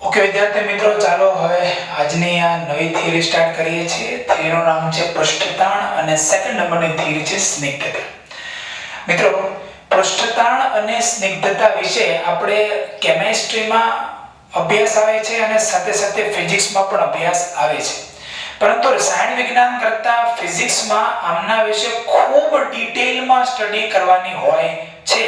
Okay વિદ્યાર્થી મિત્રો, ચાલો હવે આજની આ નવી થિયરી સ્ટાર્ટ કરીએ છીએ. થિયરીનું નામ છે પૃષ્ઠતાણ અને સેકન્ડ નંબરની થિયરી છે સ્નિગ્ધતા. મિત્રો, પૃષ્ઠતાણ અને સ્નિગ્ધતા વિશે આપણે કેમેસ્ટ્રીમાં અભ્યાસ આવે છે અને સાથે સાથે ફિઝિક્સમાં પણ અભ્યાસ આવે છે. પરંતુ રસાયણ વિજ્ઞાન કરતા ફિઝિક્સમાં આમના વિશે ખૂબ ડિટેલમાં સ્ટડી કરવાની હોય છે.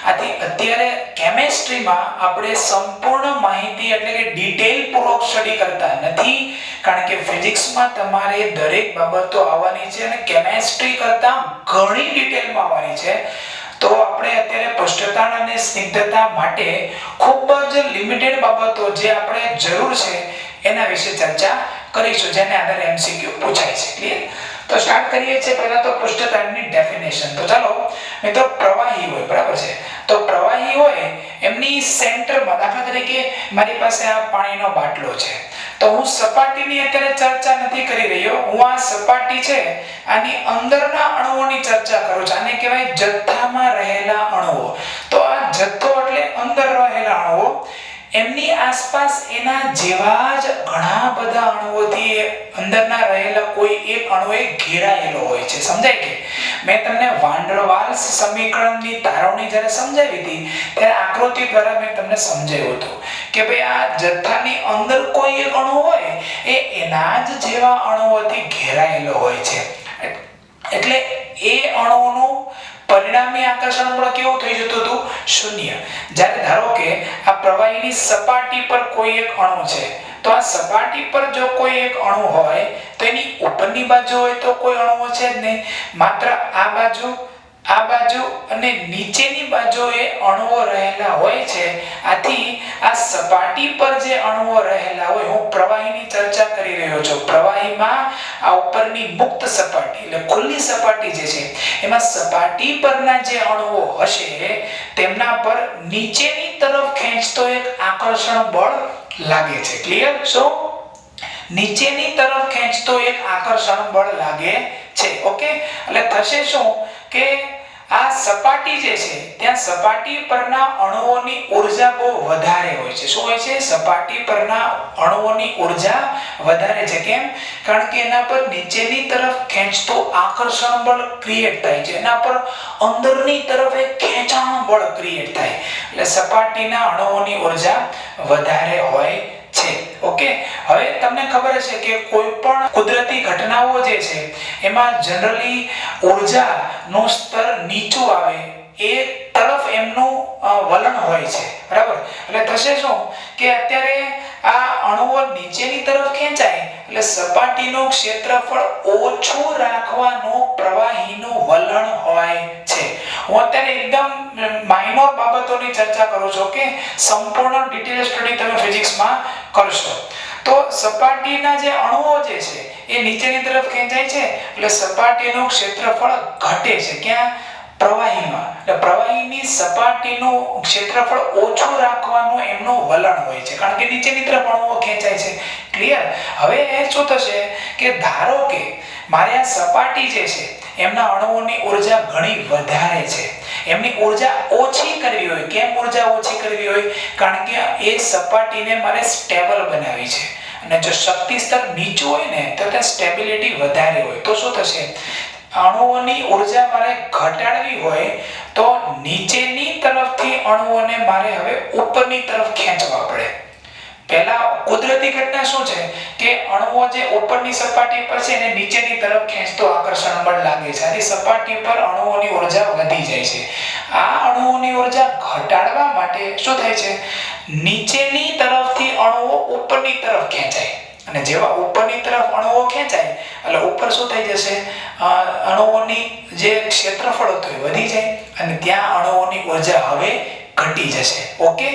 આથી અત્યારે કેમેસ્ટ્રીમાં આપણે સંપૂર્ણ માહિતી એટલે કે ડિટેલ પૂર્વક સ્ટડી કરતા નથી, કારણ કે ફિઝિક્સમાં તમારે દરેક બાબતો આવવાની છે અને કેમેસ્ટ્રી કરતા ઘણી ડિટેલમાં આવવાની છે. તો આપણે અત્યારે પૃષ્ઠતાણ અને સ્નિગ્ધતા માટે ખૂબ જ લિમિટેડ બાબતો જે આપણે જરૂર છે એના વિશે ચર્ચા કરીશું, જેને આધારે એમસીક્યુ પૂછાય છે. ક્લિયર? તો સ્ટાર્ટ કરીએ છીએ. પહેલા તો પૃષ્ઠતાણની ડેફિનેશન. તો ચાલો મિત્રો, પ્રવાહી હોય, બરાબર છે? તો પ્રવાહી હોય એમની સેન્ટરમાં, દાખલા તરીકે મારી પાસે આ પાણીનો બાટલો છે, તો હું સપાટીની અત્યારે ચર્ચા નથી કરી રહ્યો, હું આ સપાટી છે આની અંદરના અણુઓની ચર્ચા કરું છું. આને કહેવાય જથ્થામાં રહેલા અણુઓ. તો આ જથ્થો એટલે અંદર રહેલા અણુઓ, એમની આસપાસ એના જેવા જ ઘણા બધા અણુઓથી અંદરના રહેલા કોઈ એક અણુએ ઘેરાયેલો હોય છે. સમજાય કે? મેં તમને વાન ડર વાલ્સ સમીકરણની તારવણી જ્યારે સમજાવી હતી ત્યારે આકૃતિ દ્વારા મેં તમને સમજાવ્યું હતું કે ભાઈ આ જથ્થાની અંદર કોઈ એક અણુ હોય એ એના જ જેવા અણુઓથી ઘેરાયેલો હોય છે. એટલે એ અણુઓનું પરિણામી આકર્ષણ બળ કેવું થઈ જતું હતું? શૂન્ય. જ્યારે ધારો કે આ પ્રવાહીની સપાટી પર કોઈ એક અણુ છે, તો આ સપાટી પર જો કોઈ એક અણુ હોય તો એની ઉપરની બાજુ હોય તો કોઈ અણુઓ છે જ નહીં, માત્ર આ બાજુ અને નીચેની બાજુએ અણુઓ રહેલા હોય છે. આથી આ સપાટી પર જે અણુઓ રહેલા હોય, હું પ્રવાહીની ચર્ચા કરી રહ્યો છું. પ્રવાહીમાં આ ઉપરની મુક્ત સપાટી એટલે ખુલ્લી સપાટી જે છે એમાં સપાટી પરના જે અણુઓ હશે તેમના પર નીચેની તરફ ખેંચતો એક આકર્ષણ બળ લાગે છે. ક્લિયર? સો નીચેની તરફ ખેંચતો એક આકર્ષણ બળ લાગે છે. ઓકે? એટલે થશે શું કે આ સપાટી જે છે ત્યાં સપાટી પરના અણુઓની ઊર્જા બહુ વધારે હોય છે. શું હોય છે? સપાટી પરના અણુઓની ઊર્જા વધારે છે. કેમ? કારણ કે એના પર નીચેની તરફ ખેંચતો આકર્ષણ બળ ક્રિએટ થાય છે, એના પર અંદરની તરફ એક ખેંચાણ બળ ક્રિએટ થાય, એટલે સપાટીના અણુઓની ઊર્જા વધારે હોય છે. ઓકે? હવે તમને ખબર છે કે કોઈ પણ કુદરતી ઘટનાઓ જે છે એમાં જનરલી ઊર્જાનું સ્તર નીચું આવે એ તરફ એમનું વલણ હોય છે, બરાબર? એટલે થશે શું કે અત્યારે આ અણુઓ નીચેની તરફ ખેંચાય એટલે સપાટીનું ક્ષેત્રફળ ઓછું રાખવાનું પ્રવાહીનું વલણ હોય છે. હું અત્યારે એકદમ માઇનોર બાબતોની ચર્ચા કરું છું કે સંપૂર્ણ ડિટેલ સ્ટડી તમે ફિઝિક્સમાં કરશો. તો સપાટીના જે અણુઓ જે છે એ નીચેની તરફ ખેંચાય છે એટલે સપાટીનું ક્ષેત્રફળ ઘટે છે. ક્યાં? પ્રવાહીમાં. એટલે પ્રવાહીની સપાટીનું ક્ષેત્રફળ ઓછું રાખવાનું એમનું વલણ હોય છે, કારણ કે નીચેની તરફ અણુઓ ખેંચાય છે. ક્લિયર? હવે શું થશે કે ધારો કે મારે આ સપાટી જે છે એમના અણુઓની ઊર્જા ઘણી વધારે છે, એમની ઊર્જા ઓછી કરવી હોય. કેમ ઊર્જા ઓછી કરવી હોય? કારણ કે એ સપાટીને મારે સ્ટેબલ બનાવવી છે, અને જો શક્તિ સ્તર નીચું હોય ને તો ત્યાં સ્ટેબિલિટી વધારે હોય. તો શું થશે? અણુઓની ઊર્જા મારે ઘટાડવી હોય તો નીચેની તરફથી અણુઓને મારે હવે ઉપરની તરફ ખેંચવા પડે. પહેલા કુદરતી ઘટના શું છે કે અણુઓ જે ઉપરની સપાટી પર છે એને નીચેની તરફ ખેંચતો આકર્ષણ બળ લાગે છે, આથી સપાટી પર અણુઓની ઊર્જા વધી જાય છે. આ અણુઓની ઊર્જા ઘટાડવા માટે શું થાય છે? નીચેની તરફથી અણુઓ ઉપરની તરફ ખેંચાય, અને જેવા ઉપરની તરફ અણુઓ ખેંચાય એટલે ઉપર શું થઈ જશે? અણુઓની જે ક્ષેત્રફળ હતું એ વધી જાય અને ત્યાં અણુઓની ઊર્જા હવે ઘટી જશે. ઓકે?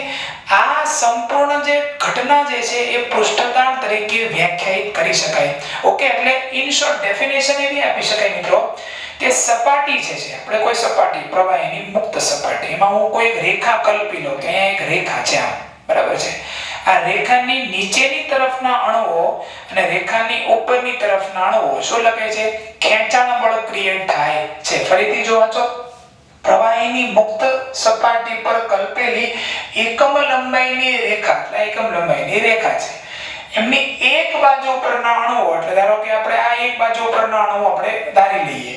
આ સંપૂર્ણ જે ઘટના જે છે એ પૃષ્ઠતાણ તરીકે વ્યાખ્યાયિત કરી શકાય. ઓકે? એટલે ઇન શોર્ટ ડેફિનેશન એવી આપી શકાય મિત્રો કે સપાટી જે છે, આપણે કોઈ સપાટી પ્રવાહીની મુક્ત સપાટી, એમાં હું કોઈ રેખા કલ્પી લઉં કે અહીંયા એક રેખા છે, આમ, બરાબર છે? આ રેખાની નીચેની તરફના અણુઓ અને રેખાની ઉપરની તરફના અણુઓ શું લખે છે? ખેંચાણ બળ ક્રિએટ થાય છે. ફરીથી જો વાંચો, પ્રવાહીની મુક્ત સપાટી પર કલ્પેલી એકમ લંબાઈની રેખા છે એમની એક બાજુ પરના અણુઓ, એટલે ધારો કે આપણે આ એક બાજુ પરના અણુઓ આપણે ધારી લઈએ,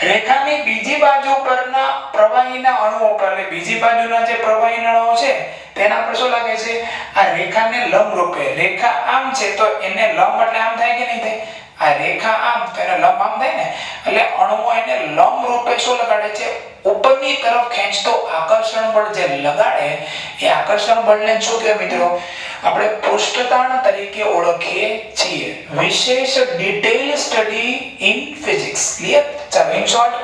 રેખાની બીજી બાજુ પરના પ્રવાહીના અણુઓ પર, એટલે બીજી બાજુના જે પ્રવાહીના અણુઓ છે તેના પર શું લાગે છે, આ રેખાને લંબ રૂપે, રેખા આમ છે તો એને લંબ એટલે આમ થાય કે નહીં થાય, આ રેખા આમ તો એને લંબ આમ થાય ને, એટલે અણુઓ એને લંબ રૂપે શું લગાડે છે, ઉપરની તરફ ખેંચતો આકર્ષણ બળ જે લગાડે એ આકર્ષણ બળને શું કહેવાય મિત્રો, આપણે પૃષ્ઠતાણ તરીકે ઓળખીએ છીએ. વિશેષ detail study in physics. Clear? ચાલો ઇન શોર્ટ,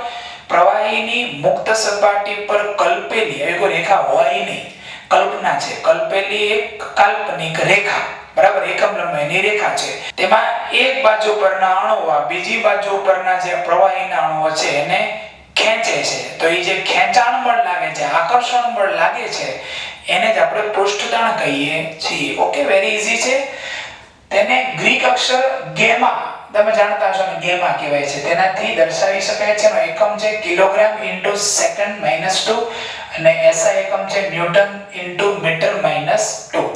પ્રવાહીની મુક્ત સપાટી પર કલ્પેલી, એવી કોઈ રેખા હોય નહીં, કલ્પના છે, કલ્પેલી એક કાલ્પનિક રેખા, બરાબર, એકમ લંબાઈની રેખા છે, તેમાં એક બાજુ પરના અણુઓ બીજી બાજુ પરના જે પ્રવાહીના અણુઓ છે એને ખેંચે છે, તો એ જે ખેંચાણ બળ લાગે છે, આકર્ષણ બળ લાગે છે એને જ આપણે પૃષ્ઠતાણ કહીએ છીએ. ઓકે, વેરી ઈઝી છે. તેને ગ્રીક અક્ષર ગેમા, તમે જાણતા હશો ને, ગેમા કહેવાય છે, તેનાથી દર્શાવી શકાય છે. એનો એકમ છે કિલોગ્રામ ઇન્ટુ સેકન્ડ -2 અને એસઆઈ એકમ છે ન્યૂટન ઇન્ટુ મીટર -2.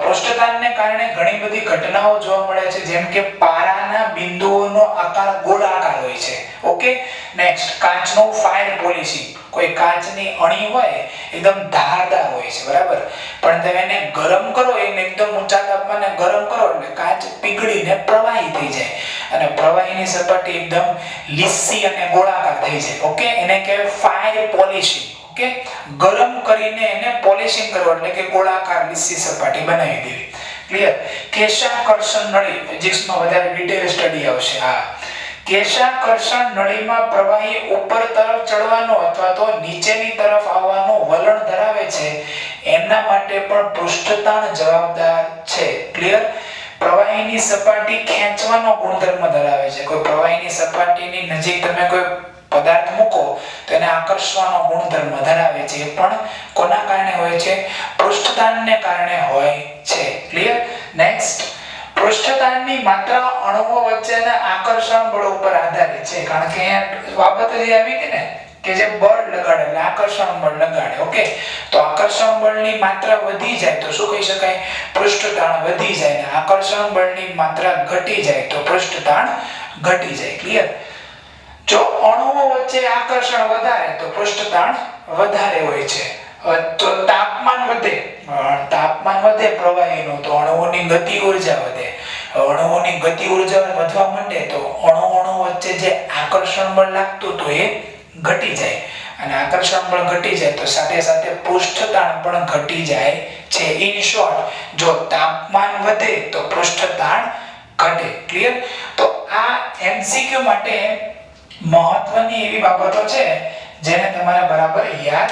પૃષ્ઠતાણને કારણે ઘણી બધી ઘટનાઓ જોવા મળે છે, જેમ કે પારાના બિંદુઓનો આકાર ગોળાકાર હોય છે. ઓકે, નેક્સ્ટ, કાચનો ફાયર પોલિશિંગ, કોઈ કાચની અણી હોય એકદમ ધારદાર હોય છે, બરાબર, પણ તમે એને ગરમ કરો, એને એકદમ ઊંચા તાપમાને ગરમ કરો એટલે કાચ પીગળીને પ્રવાહી થઈ જાય અને પ્રવાહીની સપાટી એકદમ લીસી અને ગોળાકાર થઈ જાય. ઓકે, એને કહેવાય ફાયર પોલિશિંગ. ઓકે, ગરમ કરીને એને પોલિશિંગ કરવું એટલે કે ગોળાકાર લીસી સપાટી બનાવી દેવી. ક્લિયર? કેશાકર્ષણ નળી, ફિઝિક્સમાં વધારે ડિટેલ સ્ટડી આવશે. હા, કેશાકર્ષણ નળીમાં પ્રવાહી ઉપર તરફ ચડવાનો અથવા તો નીચેની તરફ આવવાનો વલણ ધરાવે છે, એમના માટે પણ પૃષ્ઠતાણ જવાબદાર છે. ક્લિયર? પ્રવાહીની સપાટી ખેંચવાનો ગુણધર્મ ધરાવે છે. કોઈ પ્રવાહીની સપાટીની નજીક તમે કોઈ પદાર્થ મૂકો તો એને આકર્ષવાનો ગુણધર્મ ધરાવે છે, એ પણ કોના કારણે હોય છે, પૃષ્ઠતાણને કારણે હોય છે. ક્લિયર? નેક્સ્ટ, પૃષ્ઠતાણની માત્રા અણુઓ વચ્ચેના આકર્ષણ બળ ઉપર આધારિત છે, કારણ કે અહીંયા બાબત જે આવી હતી ને કે જે બળ લગાડે એટલે આકર્ષણ બળ લગાડે. ઓકે, તો આકર્ષણ બળની માત્રા વધી જાય તો શું કહી શકાય, પૃષ્ઠતાણ વધી જાય, ને આકર્ષણ બળની માત્રા ઘટી જાય તો પૃષ્ઠતાણ ઘટી જાય. ક્લિયર? જો અણુઓ વચ્ચે આકર્ષણ વધારે તો પૃષ્ઠતાણ વધારે હોય છે. તો તાપમાન વધે પ્રવાહીનું તો અણુઓની ગતિ ઉર્જા વધે. અણુઓની ગતિ ઉર્જા વધવા માંડે તો અણુ વચ્ચે જે આકર્ષણ બળ લાગતું તો એ ઘટી જાય, અને આકર્ષણ બળ ઘટી જાય તો સાથે સાથે પૃષ્ઠતાણ પણ ઘટી જાય છે. ઇન શોર્ટ, જો તાપમાન વધે તો પૃષ્ઠતાણ ઘટે. ક્લિયર? તો આ એમસીક્યુ માટે મહત્વની એવી બાબતો છે જેને તમારે બરાબર યાદ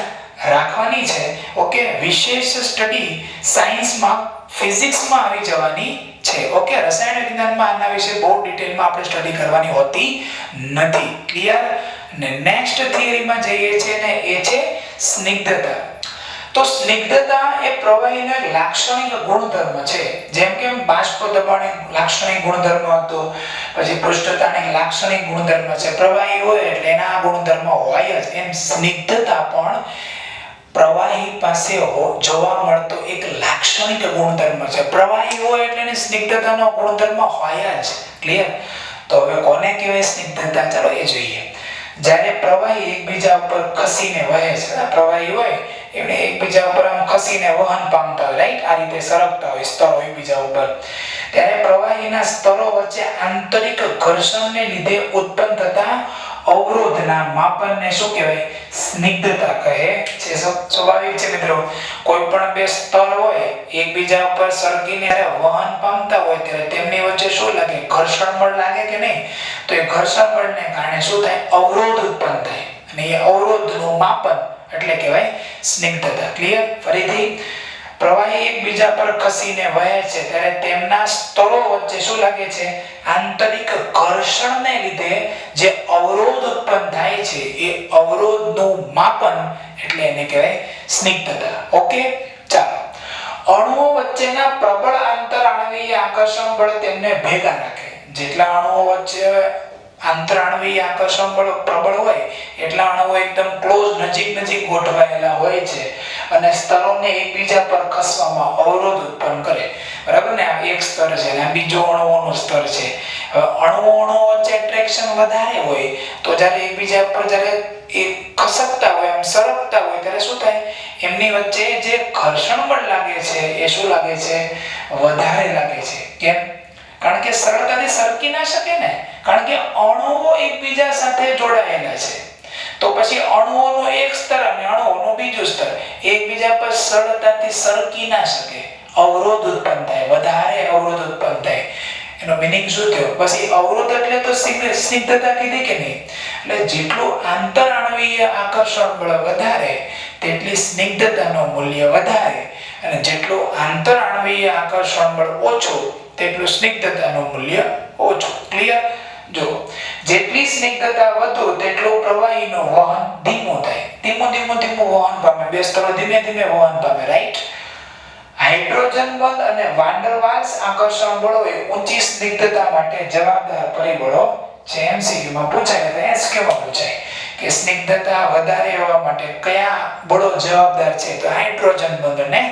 રાખવાની છે. ઓકે, વિશેષ સ્ટડી સાયન્સમાં, ફિઝિક્સમાં આવી જવાની છે. ઓકે, રસાયણ વિજ્ઞાનમાં આના વિશે બહુ ડિટેલમાં આપણે સ્ટડી કરવાની હોતી નથી. ક્લિયર? ને નેક્સ્ટ થિયરીમાં જઈએ છે ને એ છે સ્નિગ્ધતા. તો સ્નિગ્ધતા એ પ્રવાહીનો એક લાક્ષણિક ગુણધર્મ છે. જેમ કે બાષ્પ દબાણ એક લાક્ષણિક ગુણધર્મ હતો, પછી પૃષ્ઠતાણ એક લાક્ષણિક ગુણધર્મ છે. પ્રવાહી હોય એટલે એના ગુણધર્મ હોય જ, એમ સ્નિગ્ધતા પણ પ્રવાહી પાસે જોવા મળતો એક લાક્ષણિક ગુણધર્મ છે. પ્રવાહી હોય એટલે એને સ્નિગ્ધતાનો ગુણધર્મ હોય જ. ક્લિયર? તો હવે કોને કહેવાય સ્નિગ્ધતા, ચાલો એ જોઈએ. જ્યારે પ્રવાહી એકબીજા ઉપર ખસીને વહે છે, પ્રવાહી હોય એટલે એકબીજા ઉપર આમ ખસીને વહન પામતા હોય, રાઈટ, આ રીતે સરકતા હોય સ્તરો એકબીજા ઉપર, ત્યારે પ્રવાહીના સ્તરો વચ્ચે આંતરિક ઘર્ષણને લીધે ઉત્પન્ન થતા અવરોધના માપનને શું કહેવાય, સ્નિગ્ધતા કહે છે. સ્વાભાવિક છે મિત્રો, કોઈ પણ બે સ્તર હોય એકબીજા ઉપર સરકીને વહન પામતા હોય ત્યારે તેમની વચ્ચે શું લાગે, ઘર્ષણ બળ લાગે કે નહીં, તો એ ઘર્ષણ બળને કારણે શું થાય, અવરોધ ઉત્પન્ન થાય, અને એ અવરોધનું માપન એટલે કહેવાય સ્નિગ્ધતા. ક્લિયર? ફરીથી, પ્રવાહી એકબીજા પર ખસીને વહે છે ત્યારે તેમના સ્તરો વચ્ચે શું લાગે છે, આંતરિક ઘર્ષણને લીધે જે અવરોધ ઉત્પન્ન થાય છે એ અવરોધનું માપન એટલે એને કહેવાય સ્નિગ્ધતા. ઓકે, ચાલો. અણુઓ વચ્ચેના પ્રબળ આંતર આણવીય આકર્ષણ બળ તેમને ભેગા રાખે. જેટલા અણુઓ વચ્ચે આંતરાણવીય આકર્ષણ બળ પ્રબળ હોય એટલા અણુઓ એકદમ ક્લોઝ નજીક ગોઠવાયેલા હોય છે અને સ્તરોને એકબીજા પર ખસવામાં અવરોધ ઉત્પન્ન કરે. બરાબર ને? આ એક સ્તર છે અને આ બીજો અણુઓનું સ્તર છે. હવે અણુઓ વચ્ચે એટ્રેક્શન વધારે હોય તો જ્યારે એકબીજા પર જ્યારે એ ખસકતા હોય એમ સરકતા હોય ત્યારે શું થાય? એમની વચ્ચે જે ઘર્ષણ બળ લાગે છે એ શું લાગે છે? વધારે લાગે છે. કેમ? કારણ કે સરળતાથી સરકી ના શકે ને, કારણ કે અણુઓ એકબીજા સાથે જોડાયેલા છે. તો પછી અણુઓનો એક સ્તર અને અણુઓનો બીજું સ્તર એકબીજા પર સરળતાથી સરકી ના શકે, અવરોધ ઉત્પન્ન થાય, વધારે અવરોધ ઉત્પન્ન થાય. એનો મીનિંગ શું થયો? પછી અવરોધ એટલે તો સ્નિગ્ધતા કીધી કે નહીં? એટલે જેટલું આંતરાણવીય આકર્ષણ બળ વધારે તેટલી સ્નિગ્ધતાનું મૂલ્ય વધારે અને જેટલું આંતરાણવીય આકર્ષણ બળ ઓછું તેટલું સ્નિગ્ધતાનું મૂલ્ય ઓછું. ક્લિયર? જો જેટલી સ્નિગ્ધતા વધુ તેટલું પ્રવાહીનું વહન ધીમું થાય. ધીમું વહન પામે, બે સ્તરો ધીમે વહન પામે. રાઈટ? હાઇડ્રોજન બંધ અને વાન ડર વાલ્સ આકર્ષણ બળો એ ઊંચી સ્નિગ્ધતા માટે જવાબદાર પરિબળો છે. એમસીક્યુ માં પૂછાય તો એસક્યુ માં પૂછાય કે સ્નિગ્ધતા વધારે હોવા માટે કયા બળો જવાબદાર છે? તો હાઇડ્રોજન બંધ અને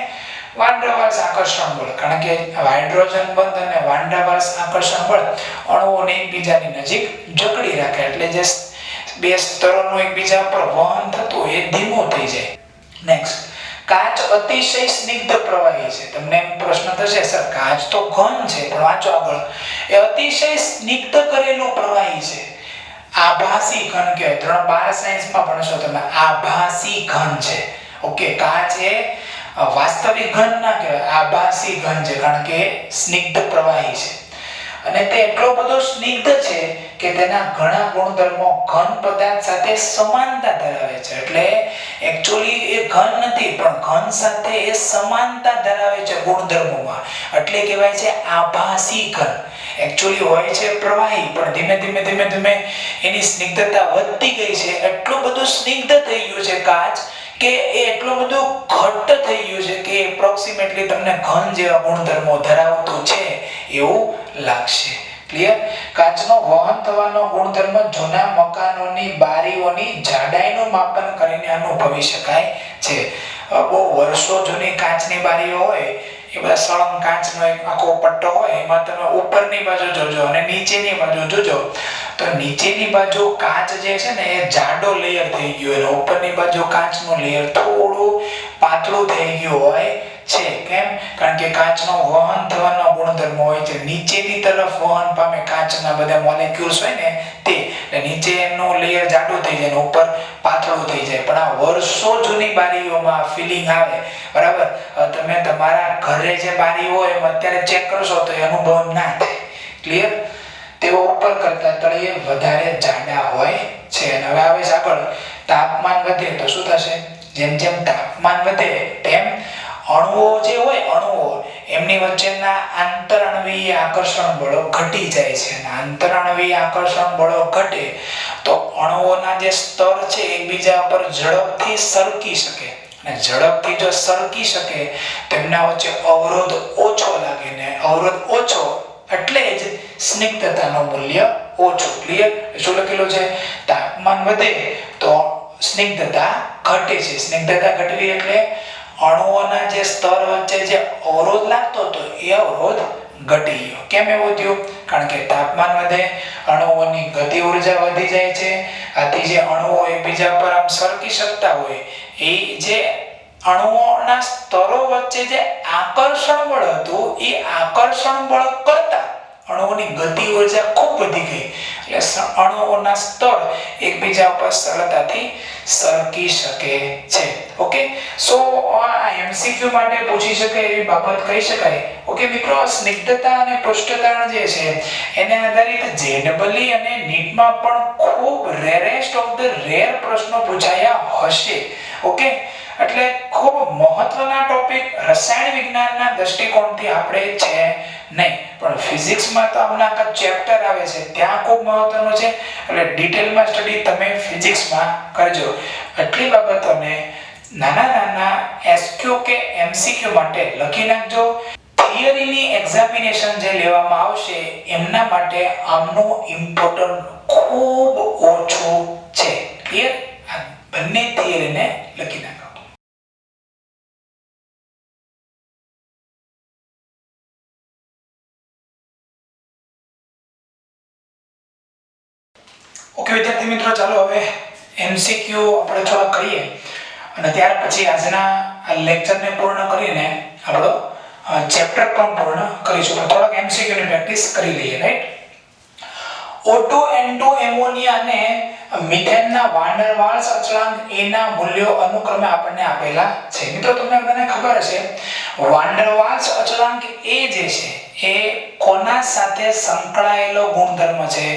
વાન ડર વાલ્સ આકર્ષણ બળ. કારણ કે હાઇડ્રોજન બંધ અને વાન ડર વાલ્સ આકર્ષણ બળ અણુઓને એકબીજાની નજીક જકડી રાખે એટલે જે બે સ્તરોનું એકબીજા પર વહન થતું એ ધીમું થઈ જાય. નેક્સ્ટ, કાચ અતિશય સ્નિગ્ધ પ્રવાહી છે. તમને પ્રશ્ન થશે, સર કાચ તો ઘન છે, પણ વાંચો આગળ. એ અતિશય સ્નિગ્ધ કરેલું પ્રવાહી છે. આભાસી ઘન કહેવાય. ધોરણ 12 સાયન્સમાં ભણશો તમે. આભાસી ઘન છે. ઓકે, કાચ એ વાસ્તવિક ઘન ના કહેવાય, આભાસી ઘન છે, કારણ કે સ્નિગ્ધ પ્રવાહી છે. અને તે એટલો બધો સ્નિગ્ધ છે કે તેના ઘણા ગુણધર્મો ઘન પદાર્થ સાથે સમાનતા ધરાવે છે. એટલે એક્ચ્યુઅલી એ ઘન નથી, પણ ઘન સાથે એ સમાનતા ધરાવે છે ગુણધર્મોમાં, એટલે કહેવાય છે આભાસી ઘન. એક્ચ્યુઅલી હોય છે પ્રવાહી, પણ ધીમે એની સ્નિગ્ધતા વધતી ગઈ છે. એટલું બધું સ્નિગ્ધ થઈ ગયું છે કાચ કે એ એટલું બધું ઘટ્ટ થઈ ગયું છે કે એપ્રોક્સિમેટલી તમને ઘન જેવા ગુણધર્મો ધરાવતું છે એવું લાગશે. ક્લિયર? કાચનો વહન થવાનો ગુણધર્મ જૂના મકાનોની બારીઓની જાડાઈનું માપન કરીને અનુભવી શકાય છે. બહુ વર્ષો જૂની કાચની બારીઓ હોય, એ બધા સળંગ કાચનો એક આખો પટ્ટો હોય, એમાં તમે ઉપરની બાજુ જોજો અને નીચેની બાજુ જોજો તો નીચેની બાજુ કાચ જે છે ને એ જાડો લેયર થઈ ગયો અને ઉપરની બાજુ કાચનું લેયર થોડું પાતળું થઈ ગયું હોય છે. કેમ? કારણ કે કાચનો વહન થવાનો ગુણધર્મ હોય છે, નીચેની તરફ વહન પામે કાચના બધા મોલેક્યુલ્સ હોય ને તે, એટલે નીચેનું લેયર જાડું થઈ જાય અને ઉપર પાતળું થઈ જાય. પણ આ વર્ષો જૂની બારીઓમાં ફીલિંગ આવે. બરાબર? તમે તમારા ઘરે જે બારી હોય એમ અત્યારે ચેક કરશો તો એ અનુભવ ના થાય. ક્લિયર? તેઓ ઉપર કરતા તળિયે વધારે જાડા હોય છે. અને હવે આવે છે આગળ, તાપમાન વધે તો શું થશે? જેમ તાપમાન વધે તેમ અણુઓ જે હોય, અણુઓ એમની વચ્ચેના આંતરાણવીય આકર્ષણ બળો ઘટી જાય છે. અને આંતરાણવીય આકર્ષણ બળો ઘટે તો અણુઓના જે સ્તર છે એકબીજા પર ઝડપથી સરકી શકે. અને ઝડપથી જો સરકી શકે તેમના વચ્ચે અવરોધ ઓછો લાગે, ને અવરોધ ઓછો એટલે જ સ્નિગ્ધતાનું મૂલ્ય ઓછું. ક્લિયર? શું લખેલું છે? તાપમાન વધે તો સ્નિગ્ધતા ઘટે છે. સ્નિગ્ધતા ઘટવી એટલે અણુઓના જે સ્તર વચ્ચે જે અવરોધ લાગતો હતો એ અવરોધ ઘટી ગયો. કેમ એવું થયું? કારણ કે તાપમાન વધે, અણુઓની ગતિ ઉર્જા વધી જાય છે. આથી જે અણુઓ એકબીજા પર આમ સરકી શકતા હોય એ જે અણુઓના સ્તરો વચ્ચે જે આકર્ષણ બળ હતું એ આકર્ષણ બળ કરતા અણુઓની ગતિ ઉર્જા ખૂબ વધી ગઈ, એટલે અણુઓના સ્તર એકબીજા પર સરળતાથી સરકી શકે છે. ઓકે, સો આ એમસીક્યુ માટે પૂછી શકાય એવી બાબત કહી શકાય. ઓકે મિત્રો, સ્નિગ્ધતા અને પૃષ્ઠતાણ જે છે એને આધારિત જેડબલી અને નીટમાં પણ ખૂબ રેરેસ્ટ ઓફ ધ રેર પ્રશ્નો પૂછાયા હશે. ઓકે, એટલે ખૂબ મહત્વના ટોપિક રસાયણ વિજ્ઞાનના દૃષ્ટિકોણથી આપણે છે નહીં, પણ ફિઝિક્સમાં તો આમના આખા ચેપ્ટર આવે છે ત્યાં ખૂબ મહત્વનું છે. એટલે ડિટેલમાં સ્ટડી તમે ફિઝિક્સમાં કરજો. આટલી બાબતોને નાના એસક્યુ કે એમસીક્યુ માટે લખી નાખજો. થિયરીની એક્ઝામિનેશન જે લેવામાં આવશે એમના માટે આમનું ઇમ્પોર્ટન્ટ ખૂબ ઓછું છે. ક્લિયર? આ બંને થિયરીને લખી નાખો. ઓકે વિદ્યાર્થી મિત્રો, ચાલો હવે એમસીક્યુ આપણે થોડા કરીએ અને ત્યાર પછી આજના આ લેક્ચરને પૂર્ણ કરીને આપણો ચેપ્ટર પણ પૂર્ણ કરીશું. થોડાક એમસીક્યુ ની પ્રેક્ટિસ કરી લઈએ. રાઈટ? O2 N2 એમોનિયા અને મિથેનના વાન ડર વાલ્સ અચળાંક A ના મૂલ્યો અનુક્રમે આપણને આપેલા છે. મિત્રો તમને બધાને ખબર હશે વાન ડર વાલ્સ અચળાંક A જે છે એ કોના સાથે સંકળાયેલો ગુણધર્મ છે?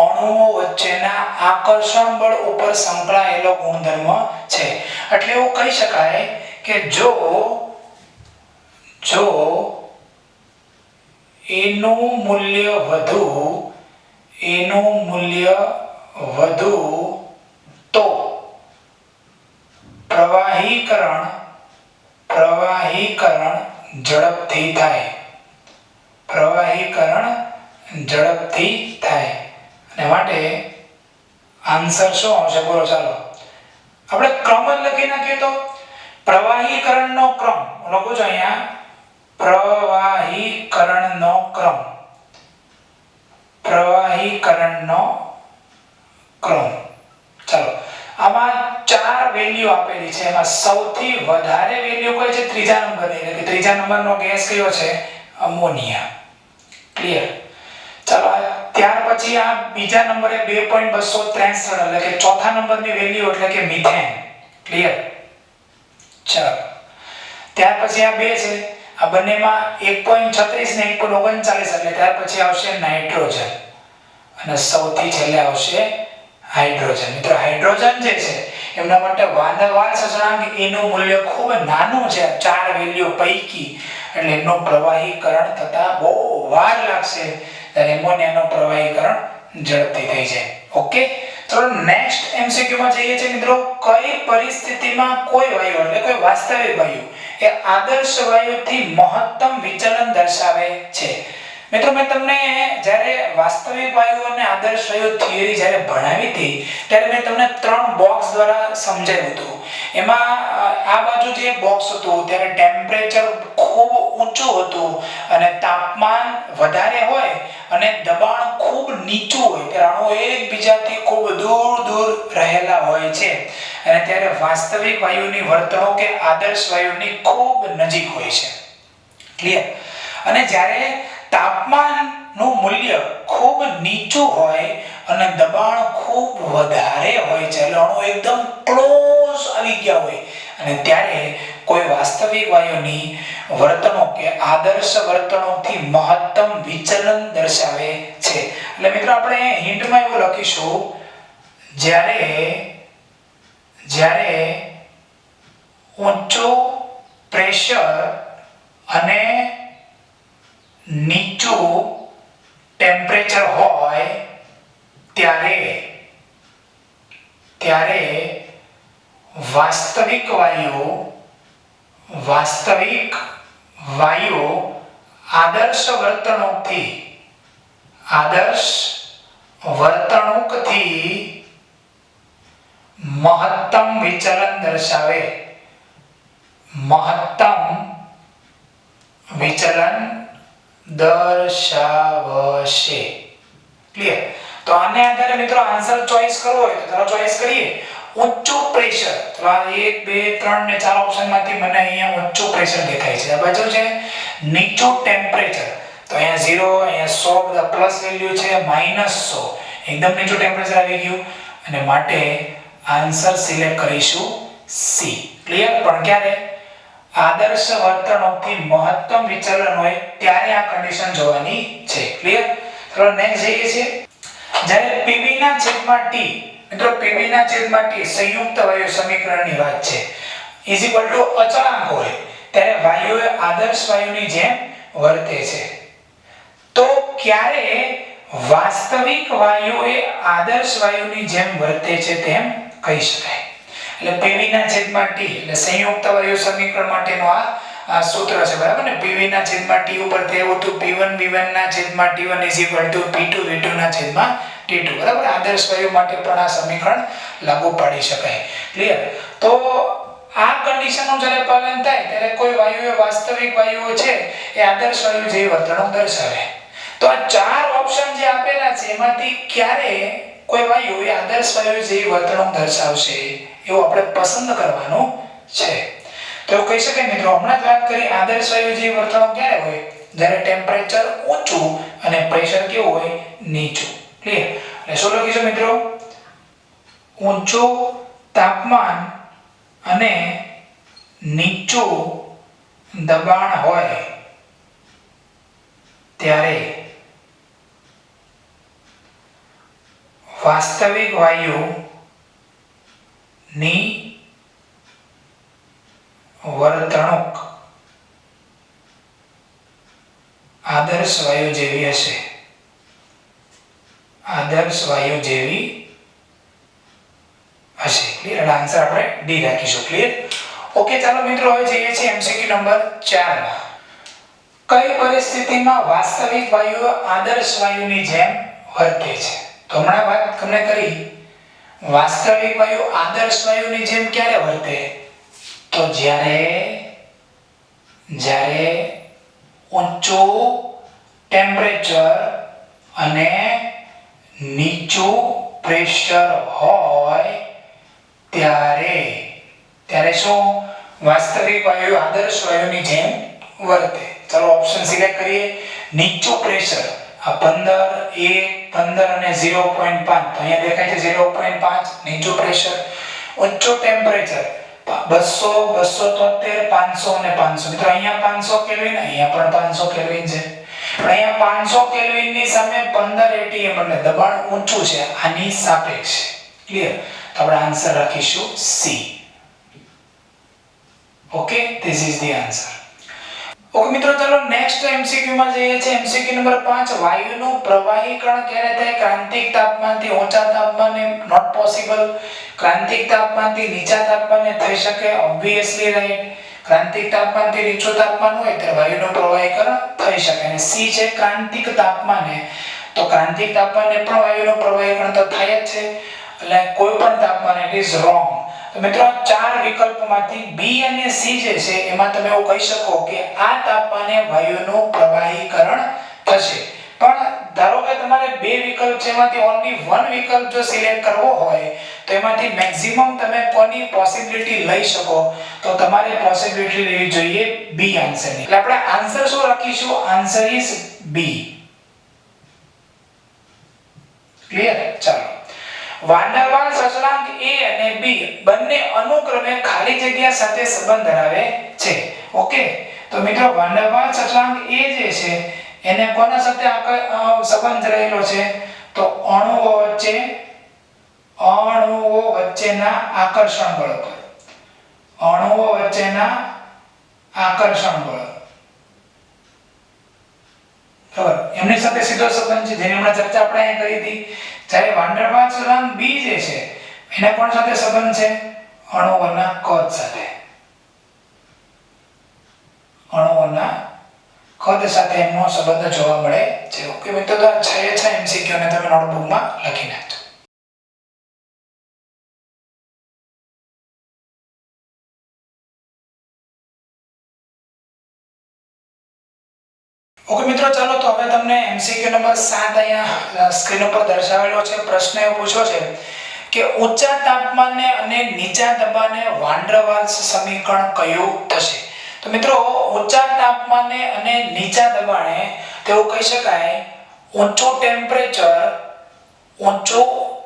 અણુઓ વચ્ચેના આકર્ષણ બળ ઉપર સંકળાયેલો ગુણધર્મ છે. એટલે એવું કહી શકાય કે જો એનું મૂલ્ય વધુ તો પ્રવાહીકરણ ઝડપથી થાય. અને માટે આન્સર શું આવશે? બોલો. ચાલો આપણે ક્રમ જ લખી નાખીએ તો પ્રવાહીકરણનો ક્રમ લખું છું અહીંયા. પ્રવાહીકરણનો ક્રમ. ચાલો આમાં 4 વેલ્યુ આપેલી છે. એમાં સૌથી વધારે વેલ્યુ કઈ છે? ત્રીજા નંબરની. એટલે કે ત્રીજા નંબરનો ગેસ કયો છે? અમોનિયા. ક્લિયર? ચાલો ત્યાર પછી આ બીજા નંબરે 2.263 એટલે કે ચોથા નંબરની વેલ્યુ એટલે કે મિથેન. ક્લિયર? ચાલો ત્યાર પછી આ બે છે. આ બંનેમાં 1.36 ને 1.39 એટલે ત્યાર પછી આવશે નાઇટ્રોજન અને સૌથી છેલ્લે આવશે હાઇડ્રોજન. મિત્રો હાઇડ્રોજન જે છે એમના માટે વાન ડર વાલ્સ અચળાંક એનું મૂલ્ય ખૂબ નાનું છે 4 વેલ્યુ પૈકી. એટલે એનું પ્રવાહીકરણ થતા બહુ વાર લાગશે. ત્યારે એમોનિયાનું પ્રવાહીકરણ ઝડપથી થઈ જાય. ઓકે, ચલો નેક્સ્ટ એમસીક્યુ માં જઈએ છીએ મિત્રો. કઈ પરિસ્થિતિમાં કોઈ વાયુ એટલે કોઈ વાસ્તવિક વાયુ એ આદર્શ વાયુથી મહત્તમ વિચલન દર્શાવે છે? મિત્રો મેં તમને જ્યારે વાસ્તવિક વાયુ અને આદર્શ વાયુ થિયરી જ્યારે ભણાવી હતી ત્યારે મેં તમને 3 બોક્સ દ્વારા સમજાવ્યું હતું. એમાં આ બાજુ જે બોક્સ હતું ત્યારે ટેમ્પરેચર ખૂબ ઊંચું હતું અને તાપમાન વધારે હોય અને દબાણ ખૂબ નીચું હોય. ત્યારે અણુઓ એકબીજાથી ખૂબ દૂર રહેલા હોય છે અને ત્યારે વાસ્તવિક વાયુની વર્તણૂક કે આદર્શ વાયુની ખૂબ નજીક હોય છે. ક્લિયર? અને જ્યારે તાપમાનનું મૂલ્ય ખૂબ નીચું હોય અને દબાણ ખૂબ વધારે હોય છે એટલે અણુ એકદમ ક્લોઝ આવી ગયા હોય અને ત્યારે કોઈ વાસ્તવિક વાયુની વર્તણૂક કે આદર્શ વર્તણૂકથી મહત્તમ વિચલન દર્શાવે છે. એટલે મિત્રો આપણે હિન્ટમાં એવું લખીશું જ્યારે ઊંચું પ્રેશર અને નીચું ટેમ્પરેચર હોય ત્યારે વાસ્તવિક વાયુ આદર્શ વર્તણૂકથી મહત્તમ વિચલન દર્શાવે. ક્લિયર? તો આને આધારે મિત્રો આન્સર ચોઈસ કરવો હોય તો ચાલો ચોઈસ કરીએ. ઊંચું પ્રેશર, તો આ 1 2 3 ને 4 ઓપ્શનમાંથી મને અહીંયા ઊંચું પ્રેશર દેખાય છે. આ બાજુ છે નીચું ટેમ્પરેચર, તો અહીંયા 0 અહીંયા 100 બધા પ્લસ વેલ્યુ છે -100 એકદમ નીચું ટેમ્પરેચર આવી ગયું અને માટે આન્સર સિલેક્ટ કરીશું સી. ક્લિયર? પણ ક્યારે આદર્શ વર્તણૂકથી મહત્તમ વિચલન હોય ત્યારે આ કન્ડિશન જોવાની છે. ક્લિયર? ચલો નેક્સ્ટ જઈએ છીએ. જ્યારે Pv ના છેદમાં T, મિત્રો Pv ના છેદમાં T સંયુક્ત વાયુ સમીકરણની વાત છે ઇઝ ઇક્વલ ટુ અચળાંક હોય ત્યારે વાયુ એ આદર્શ વાયુની જેમ વર્તે છે. તો ક્યારે વાસ્તવિક વાયુ એ આદર્શ વાયુની જેમ વર્તે છે તેમ કહી શકાય? એટલે Pv ના છેદમાં T એટલે સંયુક્ત વાયુ સમીકરણ માટેનો આ સૂત્ર છે બરાબર ને, PV ના છેદમાં T ઉપર થયું હતું P1 V1 ના છેદમાં T1 P2 V2 ના છેદમાં T2 બરાબર. આદર્શ વાયુ માટે પણ આ સમીકરણ લાગુ પાડી શકાય. ક્લિયર? તો આ કન્ડિશનનું જ્યારે પાલન થાય ત્યારે કોઈ વાયુએ વાસ્તવિક વાયુઓ છે એ આદર્શ વાયુ જેવી વર્તણૂક દર્શાવે. તો આ ચાર ઓપ્શન જે આપેલા છે એમાંથી ક્યારે કોઈ વાયુ એ આદર્શ વાયુ જેવી વર્તણૂક દર્શાવશે એવું આપણે પસંદ કરવાનું છે. તો એવું કહી શકાય મિત્રો, હમણાં જ વાત કરી આદર્શ વાયુ જેવી વર્તણૂક ક્યારે હોય? જ્યારે ટેમ્પરેચર ઊંચું અને પ્રેશર કેવું હોય? નીચું. ક્લિયર? એટલે શું લખીશું મિત્રો? ઊંચું તાપમાન અને નીચું દબાણ હોય ત્યારે વાસ્તવિક વાયુ ની વર્તણૂક આદર્શ વાયુ જેવી હશે. આદર્શ વાયુ જેવી હશે. ક્લિયર? આન્સર આપણે ડી રાખીશું. ક્લિયર? ઓકે, ચાલો મિત્રો હવે જઈએ છીએ એમસીક્યુ નંબર 4 માં. કઈ પરિસ્થિતિમાં વાસ્તવિક વાયુઓ આદર્શ વાયુની જેમ વર્તે છે? તો હમણાં વાત તમને કરી, વાસ્તવિક વાયુ આદર્શ વાયુની જેમ ક્યારે વર્તે? તો જ્યારે ઊંચું ટેમ્પરેચર અને નીચું પ્રેશર હોય ત્યારે શું વાસ્તવિક વાયુ આદર્શ વાયુની જેમ વર્તે? ચાલો ઓપ્શન સિલેક્ટ કરીએ. નીચું પ્રેશર આ 15 1 15 અને 0.5 તો અહીંયા દેખાય છે 0.5 નીચું પ્રેશર. ઊંચું ટેમ્પરેચર 200 273 500 અને 500. મિત્રો અહીંયા 500 કેલ્વિન, અહીંયા પણ 500 કેલ્વિન છે. પણ અહીંયા 500 કેલ્વિન ની સામે 15 atm એટલે દબાણ ઊંચું છે, આની સાપેક્ષ. ક્લિયર? તો આપણે આન્સર રાખીશું C. Okay, this is the answer. Okay મિત્રો, ચાલો નેક્સ્ટ એમસીક્યુ માં જઈએ છીએ. એમસીક્યુ નંબર 5, વાયુનું પ્રવાહીકરણ ક્યારે થાય? ક્રાંતિક તાપમાનથી ઊંચા તાપમાને નોટ પોસિબલ. ક્રાંતિક તાપમાનથી નીચા તાપમાને થઈ શકે, ઓબ્વિયસલી રાઈટ. ક્રાંતિક તાપમાનથી નીચું તાપમાન હોય ત્યારે વાયુનું પ્રવાહીકરણ થઈ શકે. અને સી છે ક્રાંતિક તાપમાને. તો ક્રાંતિક તાપમાને પણ વાયુનું પ્રવાહીકરણ તો થાય જ છે, એટલે કોઈ પણ તાપમાન ઇટ ઇઝ રોંગ. તો મિત્રો આ ચાર વિકલ્પોમાંથી બી અને સી જે છે એમાં તમે એવું કહી શકો કે આ તાપમાને વાયુનું પ્રવાહીકરણ થશે. પણ ધારો કે તમારે બે વિકલ્પ છે એમાંથી ઓન્લી વન વિકલ્પ જો સિલેક્ટ કરવો હોય તો એમાંથી મેક્સિમમ તમે કોની પોસિબિલિટી લઈ શકો? તો તમારે પોસિબિલિટી લેવી જોઈએ બી આન્સરની. એટલે આપણે આન્સર શું રાખીશું? Answer is B. ક્લિયર? ચાલો, વાન ડર વાલ્સ અચળાંક A અને B બંને અનુક્રમે ખાલી જગ્યા સાથે સંબંધ ધરાવે છે. ઓકે, તો મિત્રો વાન ડર વાલ્સ અચળાંક A જે છે એને કોના સાથે સંબંધ રહેલો છે? તો અણુઓ વચ્ચેના આકર્ષણ બળ પર. અણુઓ વચ્ચેના આકર્ષણ બળ, બરાબર, એમની સાથે સીધો સંબંધ છે, જેની હમણાં ચર્ચા આપણે અહીં કરી હતી. જ્યારે વાન ડર વાલ્સ અચળાંક B જે છે એને કોણ સાથે સંબંધ છે? અણુઓના કદ સાથે. અણુઓના કદ સાથે એમનો સંબંધ જોવા મળે છે. ઓકે મિત્રો, તો આ 6 એમસીક્યુ ને તમે નોટબુકમાં લખી નાખજો. ઓકે મિત્રો, ચાલો તો હવે તમને એમસીક્યુ નંબર 7 અહીંયા સ્ક્રીન ઉપર દર્શાવેલો છે. પ્રશ્ન એવો પૂછ્યો છે કે ઊંચા તાપમાને અને નીચા દબાણે વાન ડર વાલ્સ સમીકરણ કયું થશે? તો મિત્રો ઊંચા તાપમાને અને નીચા દબાણે તેવું કહી શકાય ઊંચું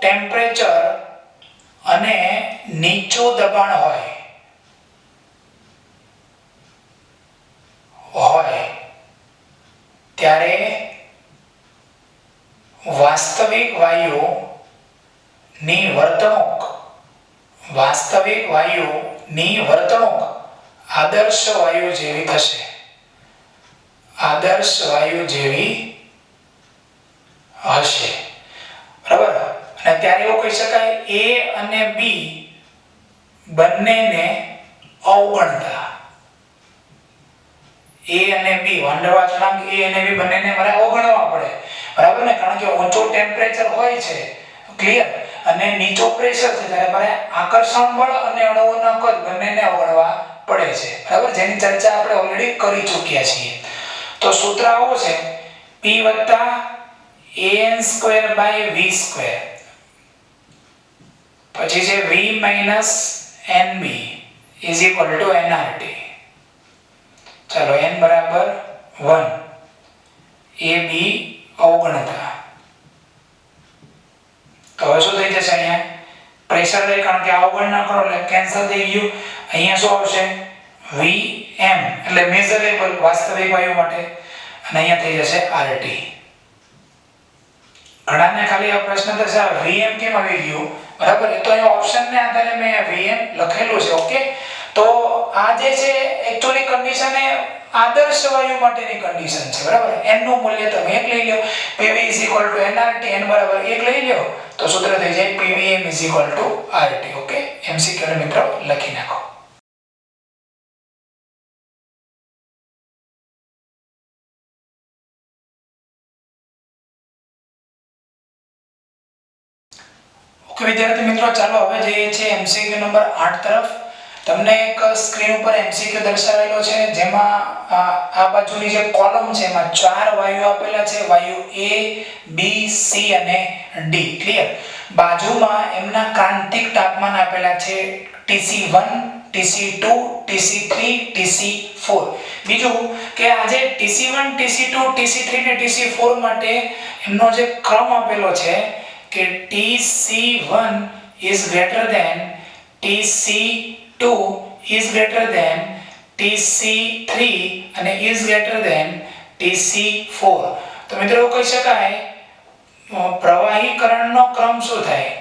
ટેમ્પરેચર અને નીચું દબાણ હોય ત્યારે વાસ્તવિક વાયુ ની વર્તણૂક આદર્શ વાયુ જેવી થશે. આદર્શ વાયુ જેવી હશે, બરાબર. અને ત્યારે એવું કહી શકાય A અને B બંનેને અવગણતા A અને B વાંદરવા અચળાંક A અને B બંનેને મારે અવગણવા પડે, બરાબર ને, કારણ કે ઊંચો ટેમ્પરેચર હોય છે, ક્લિયર, અને નીચો પ્રેશર છે, ત્યારે મારે આકર્ષણ બળ અને અણુઓના કદ બંનેને અવગણવા પડે છે, બરાબર, જેની ચર્ચા આપણે ઓલરેડી કરી ચૂક્યા છીએ. તો સૂત્ર આવું છે P + an² / v², પછી છે v - nb = nRT. ચાલો n બરાબર 1, ab અવગણતા. તો હવે શું થઈ જશે, અહીંયા પ્રેશર રહે, કારણ કે અવગણના કરો એટલે કેન્સલ થઈ ગયું. અહીંયા શું આવશે vm એટલે મેઝરેબલ વાસ્તવિક વાયુ માટે, અને અહીંયા થઈ જશે RT. ઘણાને ખાલી આ પ્રશ્ન થશે આ vm કેમ આવી ગયું, બરાબર, તો અહીંયા ઓપ્શન ને આધારે મેં vm લખેલું છે. ઓકે, તો આ જે છે એક્ચ્યુઅલી કન્ડિશન એ આદર્શ વાયુ માટેની કન્ડિશન છે, બરાબર. n નું મૂલ્ય તમે 1 લઈ લો, pv = nRT, n બરાબર 1 લઈ લો તો સૂત્ર થઈ જાય pvm = RT. ઓકે, MCQ ને મિત્રો લખી નાખો. ઓકે વિદ્યાર્થી મિત્રો, ચાલો હવે જઈએ છીએ MCQ નંબર 8 તરફ. તમને એક સ્ક્રીન ઉપર MCQ દર્શાવેલો છે, જેમાં આ બાજુની જે કોલમ છે એમાં 4 વાયુ આપેલા છે, વાયુ A, B, C અને D. ક્લિયર. બાજુમાં એમના ક્રાંતિક તાપમાન આપેલા છે TC1, TC2, TC3, TC4. બીજું કે આ જે TC1, TC2, TC3 ને TC4 માટે એમનો જે ક્રમ આપેલો છે કે TC1 is greater than TC2 is greater than TC3 અને is greater than TC4. તો મિત્રો કહી શકાય પ્રવાહીકરણનો ક્રમ શું થાય,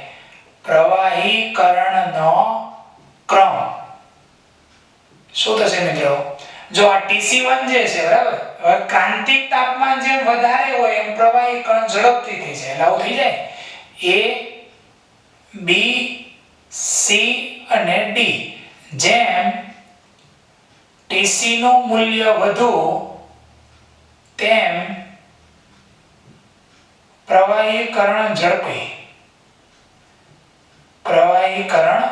પ્રવાહીકરણનો ક્રમ શું થશે મિત્રો, જો આ TC1 જે છે, બરાબર, હવે ક્રાંતિક તાપમાન જેમ વધારે હોય એમ પ્રવાહીકરણ ઝડપથી થઈ જાય, એટલે આવું થઈ જાય A, B, C અને D. જેમ TC નું મૂલ્ય વધુ તેમ પ્રવાહીકરણ ઝડપી, પ્રવાહીકરણ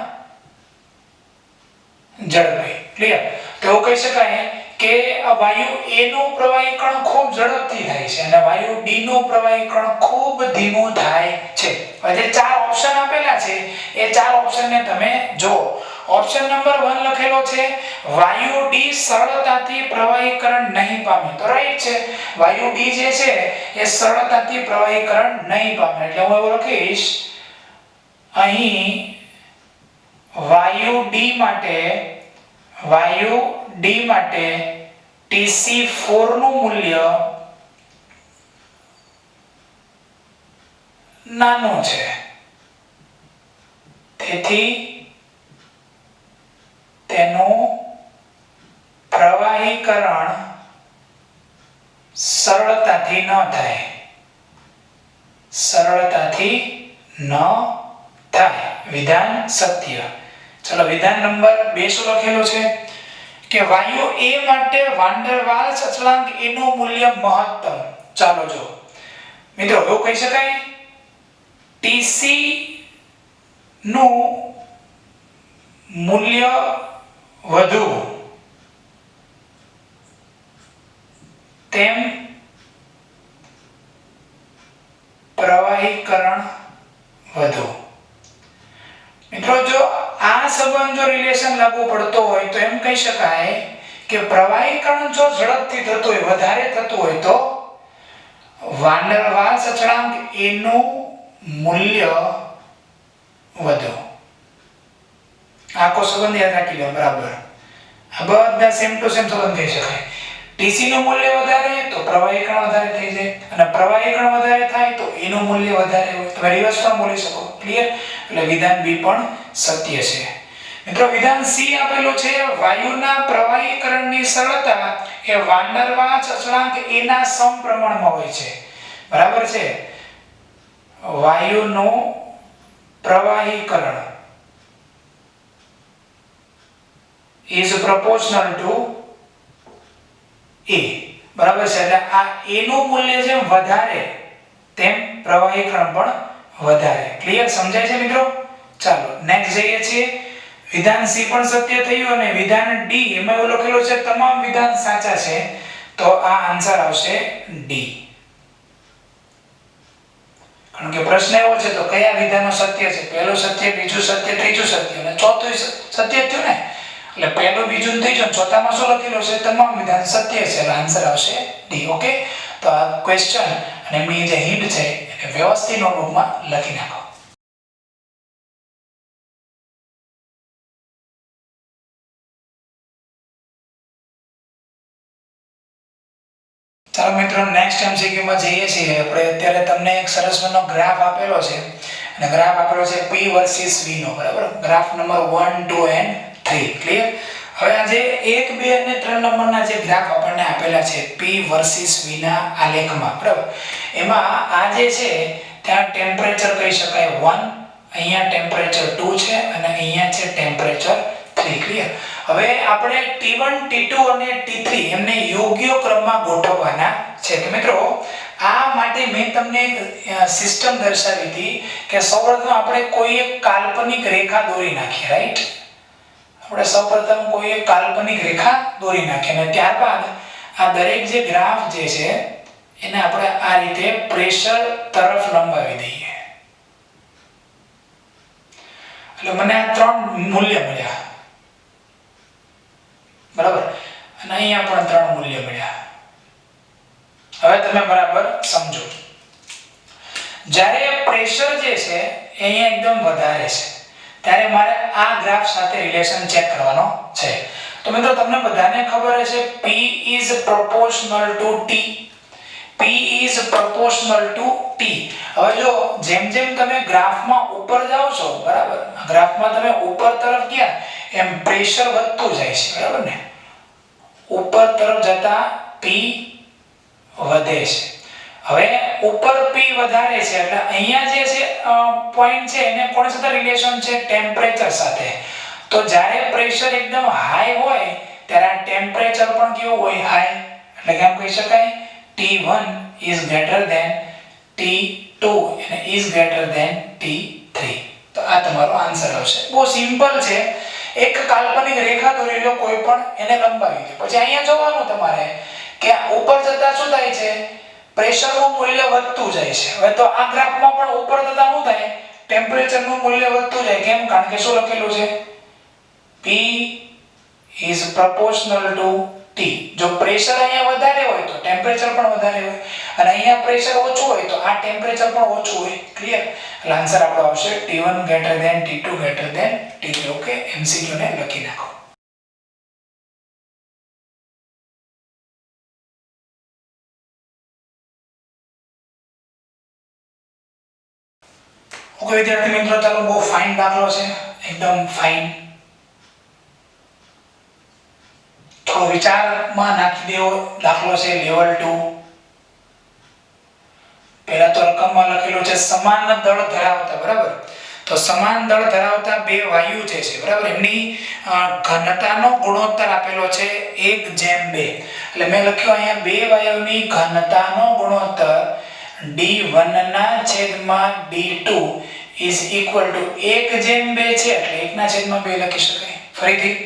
ઝડપી. ક્લિયર. તો કહી શકાય કે આ વાયુ A નું પ્રવાહીકરણ ખૂબ ઝડપથી થાય છે અને વાયુ D નું પ્રવાહીકરણ ખૂબ ધીમું થાય છે. હવે જે 4 ઓપ્શન આપેલા છે એ 4 ઓપ્શનને તમે જુઓ. ઓપ્શન નંબર 1 લખેલો છે વાયુ D સરળતાથી પ્રવાહીકરણ નહીં પામે. તો રાઈટ છે, વાયુ D જે છે એ સરળતાથી પ્રવાહીકરણ નહીં પામે. એટલે હું એવું લખીશ અહીં વાયુ D માટે TC4 નું મૂલ્ય નાનું છે, તેથી તેનું પ્રવાહીકરણ સરળતાથી ન થાય, સરળતાથી ન થાય. વિધાન સત્ય. ચલો વિધાન નંબર 2 શું લખેલું છે કે વાયુ A માટે વાન ડર વાલ્સ અચળાંક A નું મૂલ્ય મહત્તમ. ચાલો જો મિત્રો એવું કહી શકાય TC નું મૂલ્ય વધુ તેમ પ્રવાહીકરણ વધુ. મિત્રો જો આ સંબંધ જો રિલેશન લાગુ પડતો હોય તો એમ કહી શકાય કે પ્રવાહીકરણ જો ઝડપથી થતું હોય, વધારે થતું હોય તો વાન ડર વાલ્સ અચળાંક A નું મૂલ્ય વધુ. આખો સંબંધ યાદ રાખી લો, બરાબર. આ બધા સેમ ટુ સેમ સંબંધ કહી શકાય. TC નું મૂલ્ય વધારે તો પ્રવાહીકરણ વધારે થઈ જાય, અને પ્રવાહીકરણ વધારે થાય તો A નું મૂલ્ય વધારે હોય. તમે રિવર્સ પણ બોલી શકો. ક્લિયર. એટલે વિધાન B પણ સત્ય છે. મિત્રો વિધાન C આપેલું છે વાયુના પ્રવાહીકરણની સરળતા એ વાન ડર વાલ્સ અચળાંક A ના સમપ્રમાણમાં હોય છે. બરાબર છે. વાયુનું પ્રવાહીકરણ is proportional to A A બરાબર છે એટલે આ A નું મૂલ્ય જેમ વધારે તેમ પ્રવાહીકરણ પણ વધારે ક્લિયર સમજાય છે મિત્રો ચાલો નેક્સ્ટ જઈએ છીએ વિધાન C પણ સત્ય થયું અને વિધાન D એમાં એવું લખેલું છે તમામ વિધાન સાચા છે તો આ આન્સર આવશે D કારણ કે પ્રશ્ન એવો છે તો કયા વિધાનો સત્ય છે પહેલું સત્ય બીજું સત્ય ત્રીજું સત્ય અને ચોથું સત્ય થયું ને એટલે પહેલું બીજું ત્રીજું ચોથામાં શું લખેલું છે તમામ વિધાન સત્ય છે એટલે આન્સર આવશે ડી ઓકે તો આ ક્વેશ્ચન અને એમની જે હિન્ટ છે એને વ્યવસ્થિત નોટબુકમાં લખી નાખો ચાલો મિત્રો નેક્સ્ટ એમસીક્યુ માં જઈએ છીએ આપણે અત્યારે તમને એક સરસ મજાનો ગ્રાફ આપેલો છે અને ગ્રાફ આપેલો છે P વર્સિસ V નો બરાબર ગ્રાફ નંબર 1 2 and 3 ક્લિયર હવે આ જે 1 2 અને 3 નંબરના જે ગ્રાફ આપણને આપેલા છે P વર્સિસ V ના આલેખમાં બરાબર એમાં આ જે છે ત્યાં ટેમ્પરેચર કહી શકાય 1 અહીંયા ટેમ્પરેચર 2 છે અને અહીંયા છે ટેમ્પરેચર 3 ક્લિયર હવે આપણે T1 T2 અને T3 એમને યોગ્ય ક્રમમાં ગોઠવવાના છે તો મિત્રો આ માટે મેં તમને એક સિસ્ટમ દર્શાવી હતી કે સૌપ્રથમ આપણે કોઈ એક કાલ્પનિક રેખા દોરી નાખીએ રાઈટ આપણે સૌપ્રથમ કોઈ એક કાલ્પનિક રેખા દોરી નાખીએ અને ત્યારબાદ આ દરેક જે ગ્રાફ જે છે એને આપણે આ રીતે પ્રેશર તરફ લંબાવી દઈએ એટલે મને આ ત્રણ મૂલ્ય મળ્યા બરાબર અને અહીંયા પણ ત્રણ મૂલ્ય મળ્યા હવે તમે બરાબર સમજો જ્યારે પ્રેશર જે છે એ અહીંયા એકદમ વધારે છે ત્યારે મારે આ ગ્રાફ સાથે રિલેશન ચેક કરવાનો છે તો મિત્રો તમને બધાને ખબર હશે P is proportional to T P is proportional to T હવે જો જેમ જેમ તમે ગ્રાફમાં ઉપર જાઓ છો બરાબર ગ્રાફમાં તમે ઉપર તરફ ગયા એમ પ્રેશર વધતું જાય છે બરાબર ને ઉપર તરફ જતા P વધે છે હવે ઉપર P વધારે છે એટલે અહીંયા જે છે પોઈન્ટ છે એને કોની સાથે રિલેશન છે ટેમ્પરેચર સાથે તો જ્યારે પ્રેશર એકદમ હાઈ હોય ત્યારે આ ટેમ્પરેચર પણ કેવું હોય હાઈ એટલે કેમ કહી શકાય T1 is greater than T2 and is greater than T3 તો આ તમારો આન્સર આવશે બહુ સિમ્પલ છે એક કાલ્પનિક રેખા દોરી લો કોઈ પણ એને લંબાવી દો પછી અહીંયા જોવાનું તમારે કે ઉપર જતા શું થાય છે પ્રેશરનું મૂલ્ય વધતું જાય છે હવે તો આ ગ્રાફમાં પણ ઉપર જતા શું થાય ટેમ્પરેચરનું મૂલ્ય વધતું જાય કેમ કારણ કે શું લખેલું છે P is proportional to T જો પ્રેશર અહીંયા વધારે હોય તો ટેમ્પરેચર પણ વધારે હોય અને અહીંયા પ્રેશર ઓછું હોય તો આ ટેમ્પરેચર પણ ઓછું હોય ક્લિયર એટલે આન્સર આપણો આવશે T1 greater than T2 greater than T3 okay MCQ ને લખી નાખો ઓકે વિદ્યાર્થી મિત્રો ચાલો બહુ ફાઇન દાખલો છે એકદમ ફાઇન થોડો વિચારમાં નાખી દેવો દાખલો છે લેવલ 2 પહેલા તો રકમમાં લખેલું છે સમાન દળ ધરાવતા બરાબર તો સમાન દળ ધરાવતા બે વાયુ જે છે બરાબર એમની ઘનતાનો ગુણોત્તર આપેલો છે 1:2 એટલે મેં લખ્યું અહીંયા બે વાયુની ઘનતાનો ગુણોત્તર D1 ના છેદમાં D2 is equal to 1:2 છે એટલે 1/2 લખી શકાય ફરીથી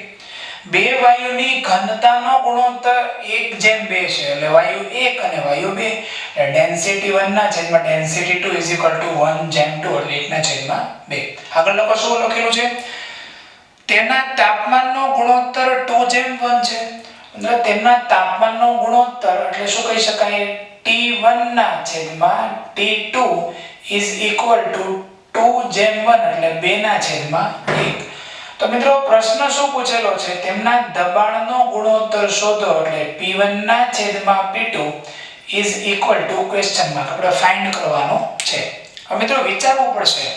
બે વાયુની ઘનતાનો ગુણોત્તર 1:2 છે એટલે વાયુ 1 અને વાયુ 2 એટલે ડેન્સિટી 1 ના છેદમાં ડેન્સિટી 2 is equal to 1:2 એટલે 1/2 આગળ લોકો શું લખેલું છે તેના તાપમાનનો ગુણોત્તર 2:1 છે એટલે તેમના તાપમાનનો ગુણોત્તર એટલે શું કહી શકાય T1 ના છેદમાં T2 is equal to 2:1 એટલે 2/1 તો મિત્રો પ્રશ્ન શું પૂછેલો છે તેમના દબાણનો ગુણોત્તર શોધો એટલે P1 ના છેદમાં P2 is equal to question mark આપણે ફાઇન્ડ કરવાનો છે હવે મિત્રો વિચારવું પડશે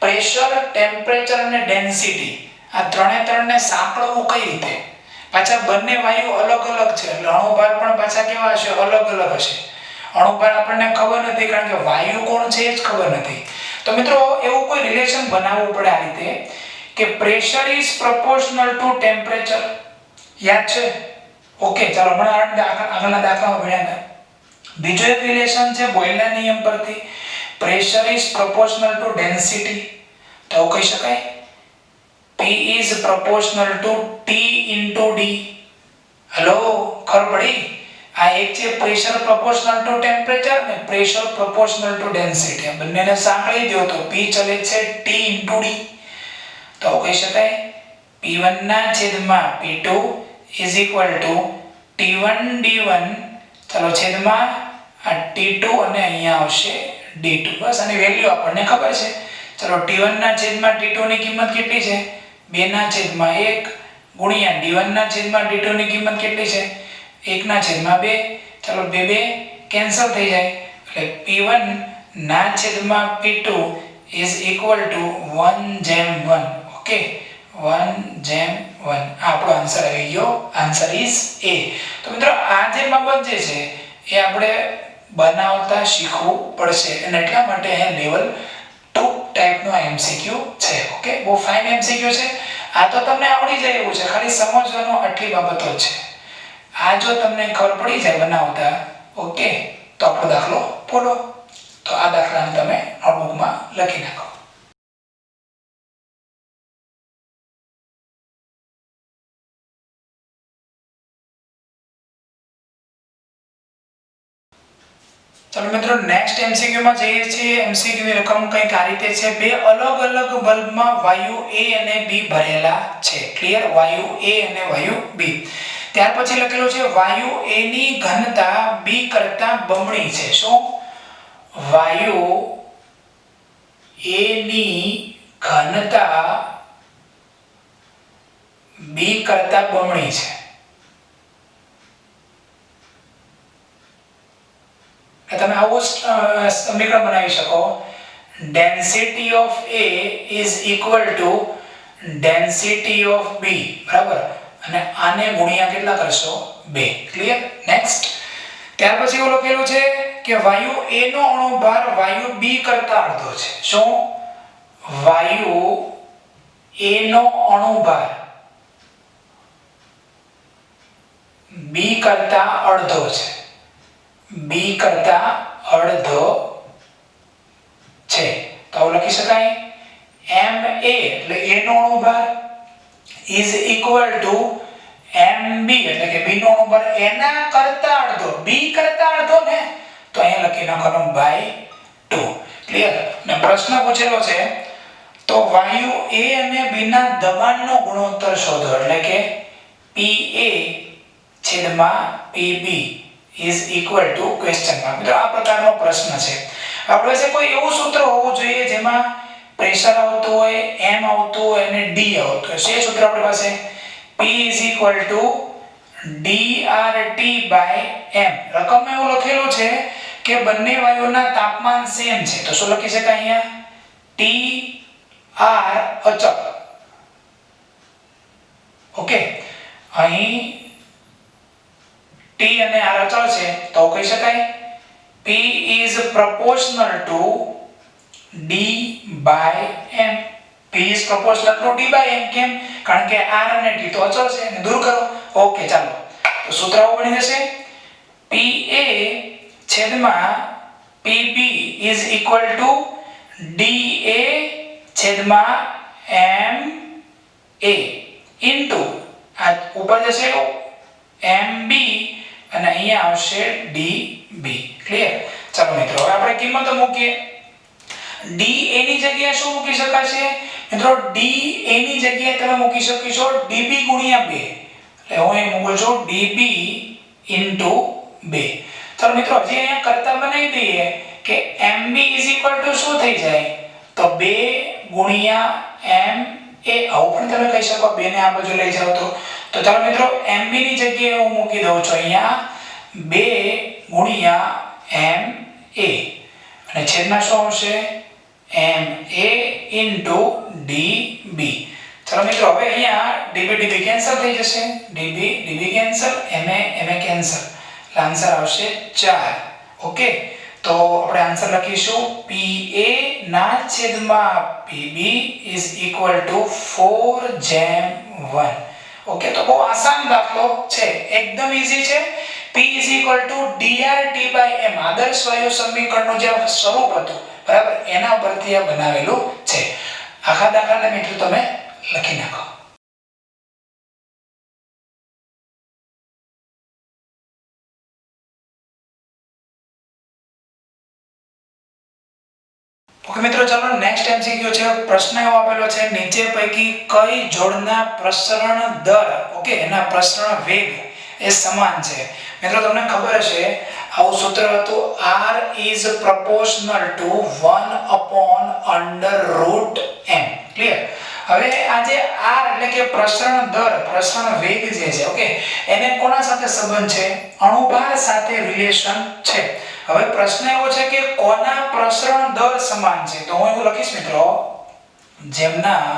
પ્રેશર ટેમ્પરેચર અને ડેન્સિટી આ ત્રણને સાંકળવું કઈ રીતે પાછા બંને વાયુ અલગ અલગ છે એટલે અણુભાર પણ પાછા કેવા હશે અલગ અલગ હશે અણુભાર આપણને ખબર નથી કારણ કે વાયુ કોણ છે એ જ ખબર નથી તો મિત્રો એવું કોઈ રિલેશન બનાવવું પડે આ રીતે કે pressure is proportional to temperature યાદ છે ઓકે ચાલો હમણાં આગળના દાખલામાં ભણ્યા હતા. બીજો એક રિલેશન છે બોયલના નિયમ પરથી, pressure is proportional two density. તો કહી શકાય P is proportional to T into D. Hello ખબર પડી? આ એક છે પ્રેશર પ્રોપોર્શનલ ટુ ટેમ્પરેચર ને પ્રેશર પ્રોપોર્શનલ ટુ ડેન્સિટી. આ બંનેને સાંકળી દો તો P ચલે છે T into D. તો કહી શકાય P1 ના છેદમાં P2 is equal to T1 D1 ચલો છેદમાં આ T2 અને અહીંયા આવશે D2. બસ આની વેલ્યુ આપણને ખબર છે. ચલો T1 ના છેદમાં T2 ની કિંમત કેટલી છે? 2 ના છેદમાં 1 ગુણ્યા D1 ના છેદમાં D2 ની કિંમત કેટલી છે? 1 ના છેદમાં 2. ચલો 2 2 કેન્સલ થઈ જાય એટલે P1 ના છેદમાં P2 is equal to 1:1. Okay 1:1. આપણો આન્સર આવી ગયો. Answer is A. તો મિત્રો આ જે બાબત જે છે એ આપણે બનાવતા શીખવું પડશે અને એટલા માટે અહીં લેવલ 2 ટાઈપનો MCQ છે. ઓકે બહુ ફાઇન MCQ છે. આ તો તમને આવડી જાય એવું છે, ખાલી સમજવાનો આટલી બાબતો છે. આ જો તમને ખબર પડી જાય બનાવતા ઓકે તો આપણો દાખલો પૂરો. તો આ દાખલાને તમે નોટબુકમાં લખી નાખો. ચલો મિત્રો નેક્સ્ટ MCQ માં જઈએ છીએ. MCQ ની રકમ કંઈક આ રીતે છે. બે અલગ અલગ બલ્બમાં વાયુ A અને B ભરેલા છે. ક્લિયર? વાયુ A અને વાયુ B. ત્યાર પછી લખેલું છે વાયુ A ની ઘનતા B કરતા બમણી છે. શું? વાયુ A ની ઘનતા B કરતા બમણી છે. તમે આવો સમીકરણ બનાવી શકો. Density of A is equal to density of B. બરાબર? અને આને ગુણ્યા કેટલા કરશો? 2. ક્લિયર? નેક્સ્ટ ત્યાર પછી એવું લખેલું છે કે વાયુ A નો અણુભાર વાયુ B કરતા અડધો છે. શું? વાયુ A નો અણુભાર B કરતા અડધો છે. B કરતા અડધો છે. તો આવું લખી શકાય Ma એટલે A no અણુભાર is equal to Mb એટલે કે B નો અણુભાર A ના કરતા અડધો. B કરતા અડધો ને તો અહીંયા લખી નાખવાનું by 2. ક્લિયર? ને પ્રશ્ન પૂછેલો છે તો વાયુ A અને B ના દબાણનો ગુણોત્તર શોધો એટલે કે Pa છેદમાં Pb is equal to question mark. મિત્રો આ પ્રકારનો પ્રશ્ન છે. આપણે પાસે કોઈ એવું સૂત્ર હોવું જોઈએ જેમાં પ્રેશર આવતું હોય, m આવતું હોય અને d આવતું હોય. છે સૂત્ર આપણી પાસે P is equal to dRT by m. રકમમાં એવું લખેલું છે કે બંને વાયુના તાપમાન સેમ છે. તો શું લખી શકાય અહીંયા? T R અચળ. ઓકે અહીં T અને R અચળ છે તો કહી શકાય P is proportional to D by M. P is proportional to D by M. કેમ? કારણ કે R અને T તો અચળ છે એને દૂર કરો. ઓકે ચાલો તો સૂત્ર આવું બની જશે PA છેદમાં PB is equal to DA છેદમાં MA into આ ઉપર જશે MB અને અહીંયા આવશે DB. ક્લિયર? ચાલો મિત્રો હવે આપણે કિંમતો મૂકીએ. DA ની જગ્યાએ શું મૂકી શકાશે? મિત્રો DA ની જગ્યાએ તમે મૂકી શકશો DB ગુણ્યા 2. એટલે હું અહીં મૂકું છું DB into 2. ચાલો મિત્રો હજી અહીંયા કરતા બનાવી દઈએ કે MB શું થઈ જાય તો 2 ગુણ્યા MA. આવું પણ તમે કહી શકો 2 ને આ બાજુ લઈ જાવ તો ચાલો મિત્રો MB ની જગ્યાએ હું મૂકી દઉં છું અહીંયા 2 ગુણ્યા MA અને છેદમાં શું આવશે MA into DB. ચાલો મિત્રો હવે અહીંયા DB DB કેન્સલ થઈ જશે. DB DB cancel, MA cancel. Answer આવશે 4. ઓકે તો આપણે આન્સર લખીશું PA ના છેદમાં PB is equal to 4/1. Okay, તો બહુ આસાન દાખલો છે, એકદમ ઈઝી છે. P dRT/m આદર્શ વાયુ સમીકરણનું જે સ્વરૂપ હતું, બરાબર, એના પરથી આ બનાવેલું છે. આખા દાખલાને મિત્રો તમે લખી નાખો. ઓકે મિત્રો, ચાલો નેક્સ્ટ એમસીક્યુ છે. પ્રશ્ન એવો આપેલો છે, નીચે પૈકી કઈ જોડના પ્રસરણ દર, ઓકે, એના પ્રસરણ વેગ એ સમાન છે? મિત્રો તમને ખબર હશે આવું સૂત્ર હતું, r is proportional to 1/√m. Clear? હવે આ જે r એટલે કે પ્રસરણ દર, પ્રસરણ વેગ જે છે, ઓકે, એને કોના સાથે સંબંધ છે? અણુભાર સાથે રિલેશન છે. હવે પ્રશ્ન એવો છે કે કોના પ્રસરણ દર સમાન છે? તો હું એવું લખીશ મિત્રો, જેમના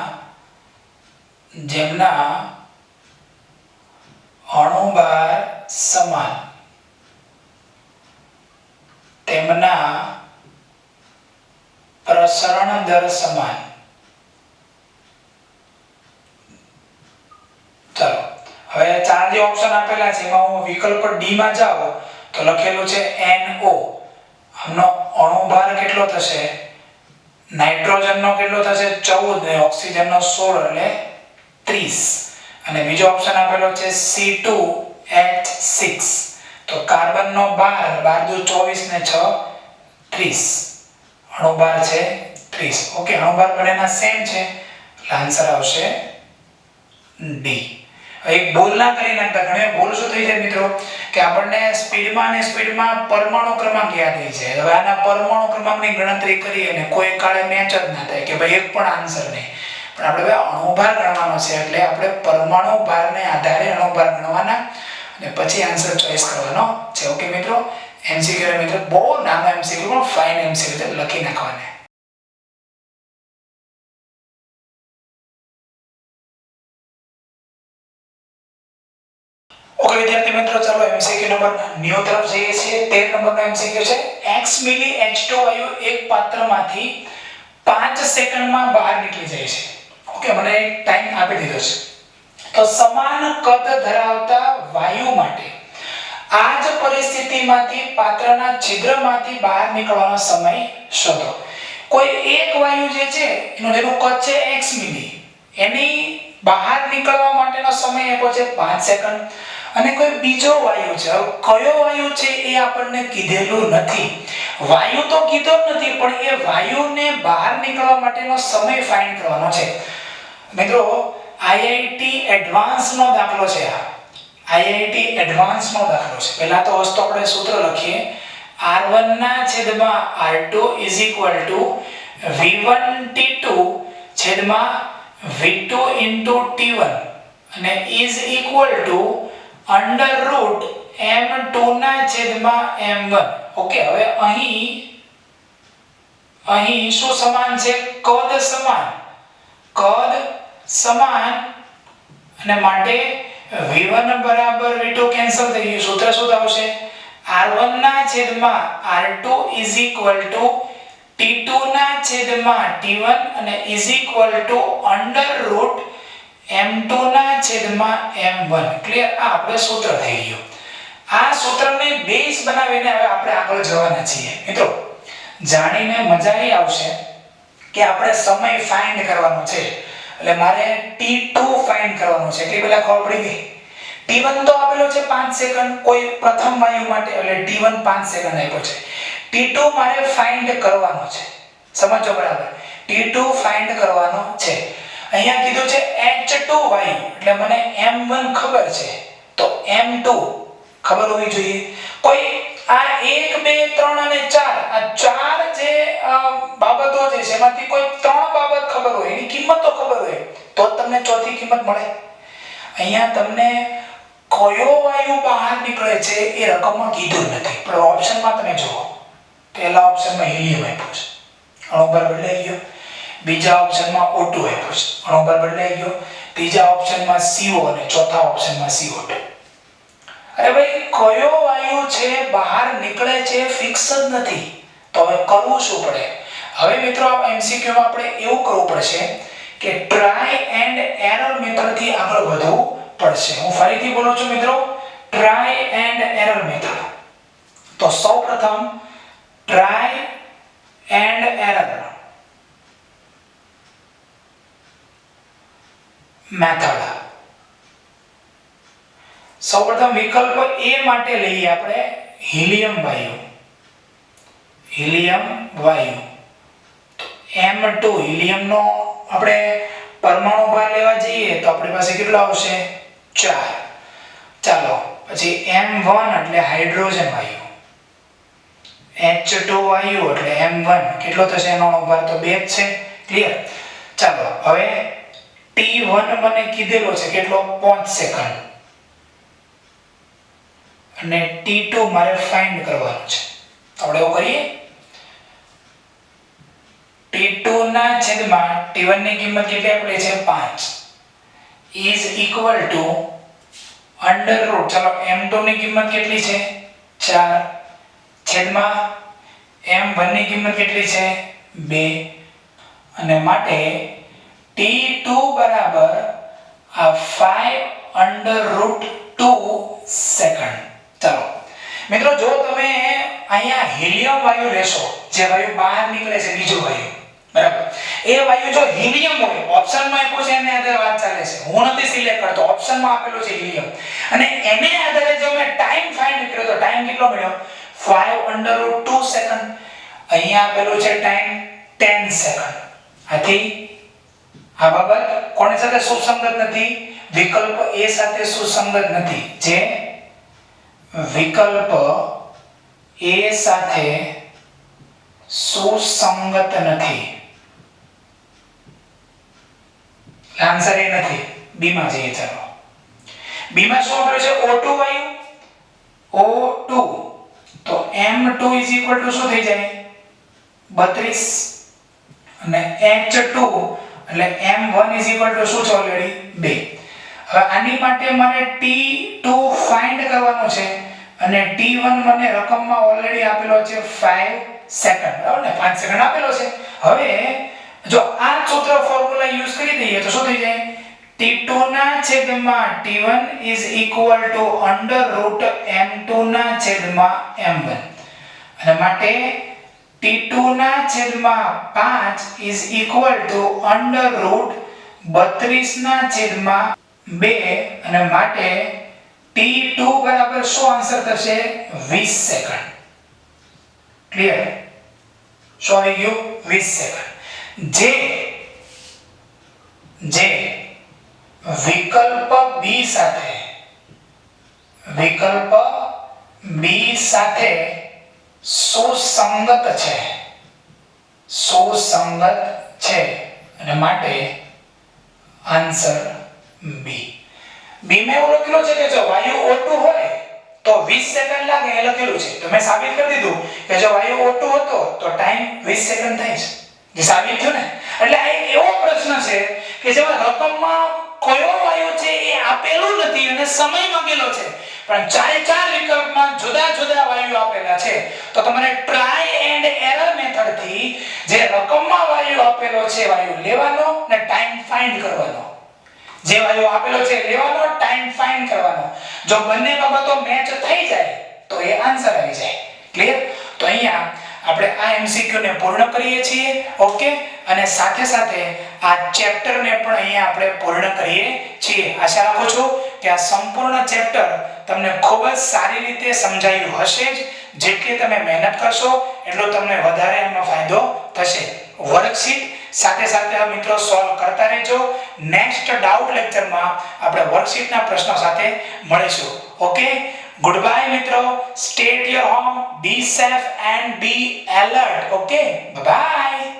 અણુભાર સમાન તેમના પ્રસરણ દર સમાન. ચાલો હવે ચાર જે ઓપ્શન આપેલા છે એમાં હું વિકલ્પ ડી માં જાઉં તો લખેલું છે NO. આમનો અણુભાર કેટલો થશે? નાઇટ્રોજન નો કેટલો થશે? 14 ને ઓક્સિજન નો 16 એટલે 30. અને બીજો ઓપ્શન આપેલો છે C2H6. તો કાર્બન નો 12 દુ 24 ને 6 30. અણુભાર છે 30. ઓકે, અણુભાર બંનેના સેમ છે એટલે આન્સર આવશે ડી. એક બોલ ના કરી નાખતા. ઘણી બોલ શું થઈ જાય મિત્રો કે આપણને સ્પીડમાં પરમાણુ ક્રમાંક યાદ રહી જાય. હવે આના પરમાણુ ક્રમાંકની ગણતરી કરી અને કોઈ કાળે મેચ જ ના થાય કે ભાઈ એક પણ આન્સર નહીં. પણ આપણે અણુભાર ગણવાનો છે એટલે આપણે પરમાણુ ભારને આધારે અણુભાર ગણવાના અને પછી આન્સર ચોઈસ કરવાનો છે. ઓકે મિત્રો, એમસીક્યુ મિત્રો બહુ નાનો એમસીક્યુ પણ ફાઇન એમસીક્યુ લખી નાખવાના. ઓકે વિદ્યાર્થી મિત્રો, ચાલો એમસીક્યુ નંબર 9 તરફ જઈએ છીએ. 13 નંબરનો એમસીક્યુ છે, x મિલી H2 વાયુ એક પાત્રમાંથી 5 સેકન્ડમાં બહાર નીકળી જાય છે. ઓકે, મને એક ટાઈમ આપી દીધો છે. તો સમાન કદ ધરાવતા વાયુ માટે આ જ પરિસ્થિતિમાંથી પાત્રના છિદ્રમાંથી બહાર નીકળવાનો સમય શોધો. કોઈ એક વાયુ જે છે એનું જેનું કદ છે x મિલી, એની બહાર નીકળવા માટેનો સમય આપ્યો છે 5 સેકન્ડ. અને કોઈ બીજો વાયુ છે, કયો વાયુ છે એ આપણને કીધેલું નથી. વાયુ તો કીધો નથી પણ એ વાયુને બહાર નીકળવા માટેનો સમય ફાઇન્ડ કરવાનો છે. મિત્રો IIT એડવાન્સ નો દાખલો છે આ. IIT એડવાન્સ નો દાખલો છે. પહેલા તો વસ્તુ આપણે સૂત્ર લખીએ, R1 ના છેદમાં R2 V1T2 છેદમાં V2 T1 અને ઇઝ ઇક્વલ ટુ √m2 ના છેદમાં m1. ઓકે, હવે અહીં શું સમાન છે? કદ સમાન અને માટે v1 બરાબર v2 કેન્સલ થઈ ગયું. સૂત્ર શું આવશે? r1 ના છેદમાં r2 is equal to t2 ના છેદમાં t1 અને ઇઝ ઇક્વલ ટુ √m2 ના છેદમાં m1. ક્લિયર? આ આપણે સૂત્ર થઈ ગયું. આ સૂત્રને બેઝ બનાવીને હવે આપણે આગળ જવાના છીએ. મિત્રો જાણીને મજા આવશે કે આપણે સમય ફાઇન્ડ કરવાનો છે. એટલે મારે t2 ફાઇન્ડ કરવાનો છે. એટલે પહેલા ખબર પડી ગઈ. t1 તો આપેલો છે 5 સેકન્ડ કોઈ પ્રથમ વાયુ માટે, એટલે t1 5 સેકન્ડ આપ્યો છે. t2 મારે ફાઇન્ડ કરવાનો છે. સમજો બરાબર? t2 ફાઇન્ડ કરવાનો છે. અહીંયા કીધું છે H2 વાયુ, એટલે મને m1 ખબર છે તો m2 ખબર હોવી જોઈએ. કોઈ આ 1 2 3 અને 4 આ ચાર જે બાબતો છે એમાંથી કોઈ ત્રણ બાબત ખબર હોય, એની કિંમત તો ખબર હોય તો જ તમને ચોથી કિંમત મળે. અહીંયા તમને કયો વાયુ બહાર નીકળે છે એ રકમમાં કીધું નથી, પણ ઓપ્શનમાં તમે જુઓ. પહેલા ઓપ્શનમાં હિલિયમ આપ્યું છે, અણુભાર બદલાઈ ગયો. બીજા ઓપ્શનમાં O2 આપ્યો છે, અણુભાર બદલાઈ ગયો. ત્રીજા ઓપ્શનમાં CO અને ચોથા ઓપ્શનમાં CO2. અરે ભાઈ, કયો વાયુ છે બહાર નીકળે છે ફિક્સ જ નથી. તો હવે કરવું શું પડે? હવે મિત્રો આ MCQ માં આપણે એવું કરવું પડશે કે ટ્રાય એન્ડ એરર મેથડથી આગળ વધવું પડશે. હું ફરીથી બોલું છું મિત્રો, ટ્રાય એન્ડ એરર મેથડ. તો સૌપ્રથમ ટ્રાય એન્ડ એરર મેથડ. સૌપ્રથમ વિકલ્પ A માટે લઈએ આપણે હિલિયમ વાયુ. હિલિયમ વાયુ તો M2 હિલિયમનો આપણે પરમાણુ ભાર લેવા જઈએ તો આપણી પાસે કેટલો આવશે? 4. ચાલો પછી M1 એટલે હાઇડ્રોજન વાયુ, H2 વાયુ એટલે M1 કેટલો થશે એનો ભાર? તો 2 જ છે. ક્લિયર? ચાલો હવે T1 મને કીધેલો છે કેટલો? 5 સેકન્ડ અને T2 મારે ફાઇન્ડ કરવાનું છે. આપણે એવું કરીએ, T2 ના છેદમાં T1 ની કિંમત કેટલી આપેલી છે? 5 is equal to under route, ચાલો M2 ની કિંમત કેટલી છે? 4 છેદમાં M1 ની કિંમત કેટલી છે? 2 અને માટે T2 બરાબર આ 5 અંડર રૂટ 2 સેકન્ડ. ચાલો મિત્રો, જો તમે અહીંયા હિલિયમ વાયુ લેશો, જે વાયુ બહાર નીકળે છે બીજો વાયુ, બરાબર, એ વાયુ જો હિલિયમ હોય, ઓપ્શનમાં આપ્યો છે એને આધારે વાત ચાલે છે, હું નથી સિલેક્ટ કરતો, ઓપ્શનમાં આપેલો છે હિલિયમ, અને એને આધારે જો મેં ટાઈમ ફાઇન્ડ કર્યો તો ટાઈમ કેટલો મળ્યો? 5 અંડર રૂટ 2 સેકન્ડ. અહીંયા આપેલો છે ટાઈમ 10 સેકન્ડ. આથી આ બાબત કોની સાથે સુસંગત નથી? વિકલ્પ A સાથે સુસંગત નથી. જે વિકલ્પ A સાથે સુસંગત નથી, આન્સર એ નથી. બી માં જઈએ. ચાલો બી માં શું આપેલું છે? O2 વાયુ, O2 તો M2 શું થઈ જાય? 32 અને H2 એટલે M1 શું છે ઓલરેડી? 2. હવે આની માટે મારે T2 ફાઇન્ડ કરવાનો છે અને T1 મને રકમમાં ઓલરેડી આપેલો છે 5 સેકન્ડ, બરાબર ને? 5 સેકન્ડ આપેલો છે. હવે જો આ સૂત્ર ફોર્મ્યુલા યુઝ કરી દઈએ તો શું થઈ જાય? T2 ના છેદમાં T1 is equal to under root M2 ના છેદમાં M1 અને માટે T2 ના છેદમાં 5 is equal to under root 32 ના છેદમાં 2 અને માટે T2 બરાબર શું આન્સર થશે? 20 સેકન્ડ. ક્લિયર? શું આવી ગયું? 20 સેકન્ડ. જે વિકલ્પ B સાથે સુસંગત છે અને માટે આન્સર બી. બી માં એવું લખેલું છે કે જો વાયુ O2 હોય તો 20 સેકન્ડ લાગે, એ લખેલું છે. તો મેં સાબિત કરી દીધું કે જો વાયુ O2 હતો તો ટાઈમ 20 સેકન્ડ થાય છે. જે સાબિત થયું ને. એટલે આ એક એવો પ્રશ્ન છે કે જેમાં રકમમાં કયો વાયુ છે એ આપેલું નથી અને સમય માંગેલો છે, પણ ચાર વિકલ્પમાં જુદા જુદા વાયુ આપેલા છે. તો તમારે ટ્રાય એન્ડ એરર મેથડ થી જે રકમમાં વાયુ આપેલો છે વાયુ લેવાનો અને ટાઈમ ફાઇન્ડ કરવાનો. જે વાયુ આપેલો છે લેવાનો, ટાઈમ ફાઇન્ડ કરવાનો. જો બંને બાબતો મેચ થઈ જાય તો એ આન્સર આવી જાય. ક્લિયર? તો અહીંયા આપણે આ MCQ ને પૂર્ણ કરીએ છીએ. ઓકે, અને સાથે સાથે આ ચેપ્ટર ને પણ અહીંયા આપણે પૂર્ણ કરીએ છીએ. આશા રાખું છું કે આ સંપૂર્ણ ચેપ્ટર તમને ખૂબ જ સારી રીતે સમજાયું હશે જ. જેટલી તમે મહેનત કરશો એટલો તમને વધારે એનો ફાયદો થશે. વર્કશીટ સાથે સાથે મિત્રો સોલ્વ કરતા રહેજો. નેક્સ્ટ ડાઉટ લેક્ચરમાં આપણે વર્કશીટના પ્રશ્નો સાથે મળીશું. ઓકે, goodbye મિત્રો. Stay at your home, be safe and be alert. Okay, bye bye.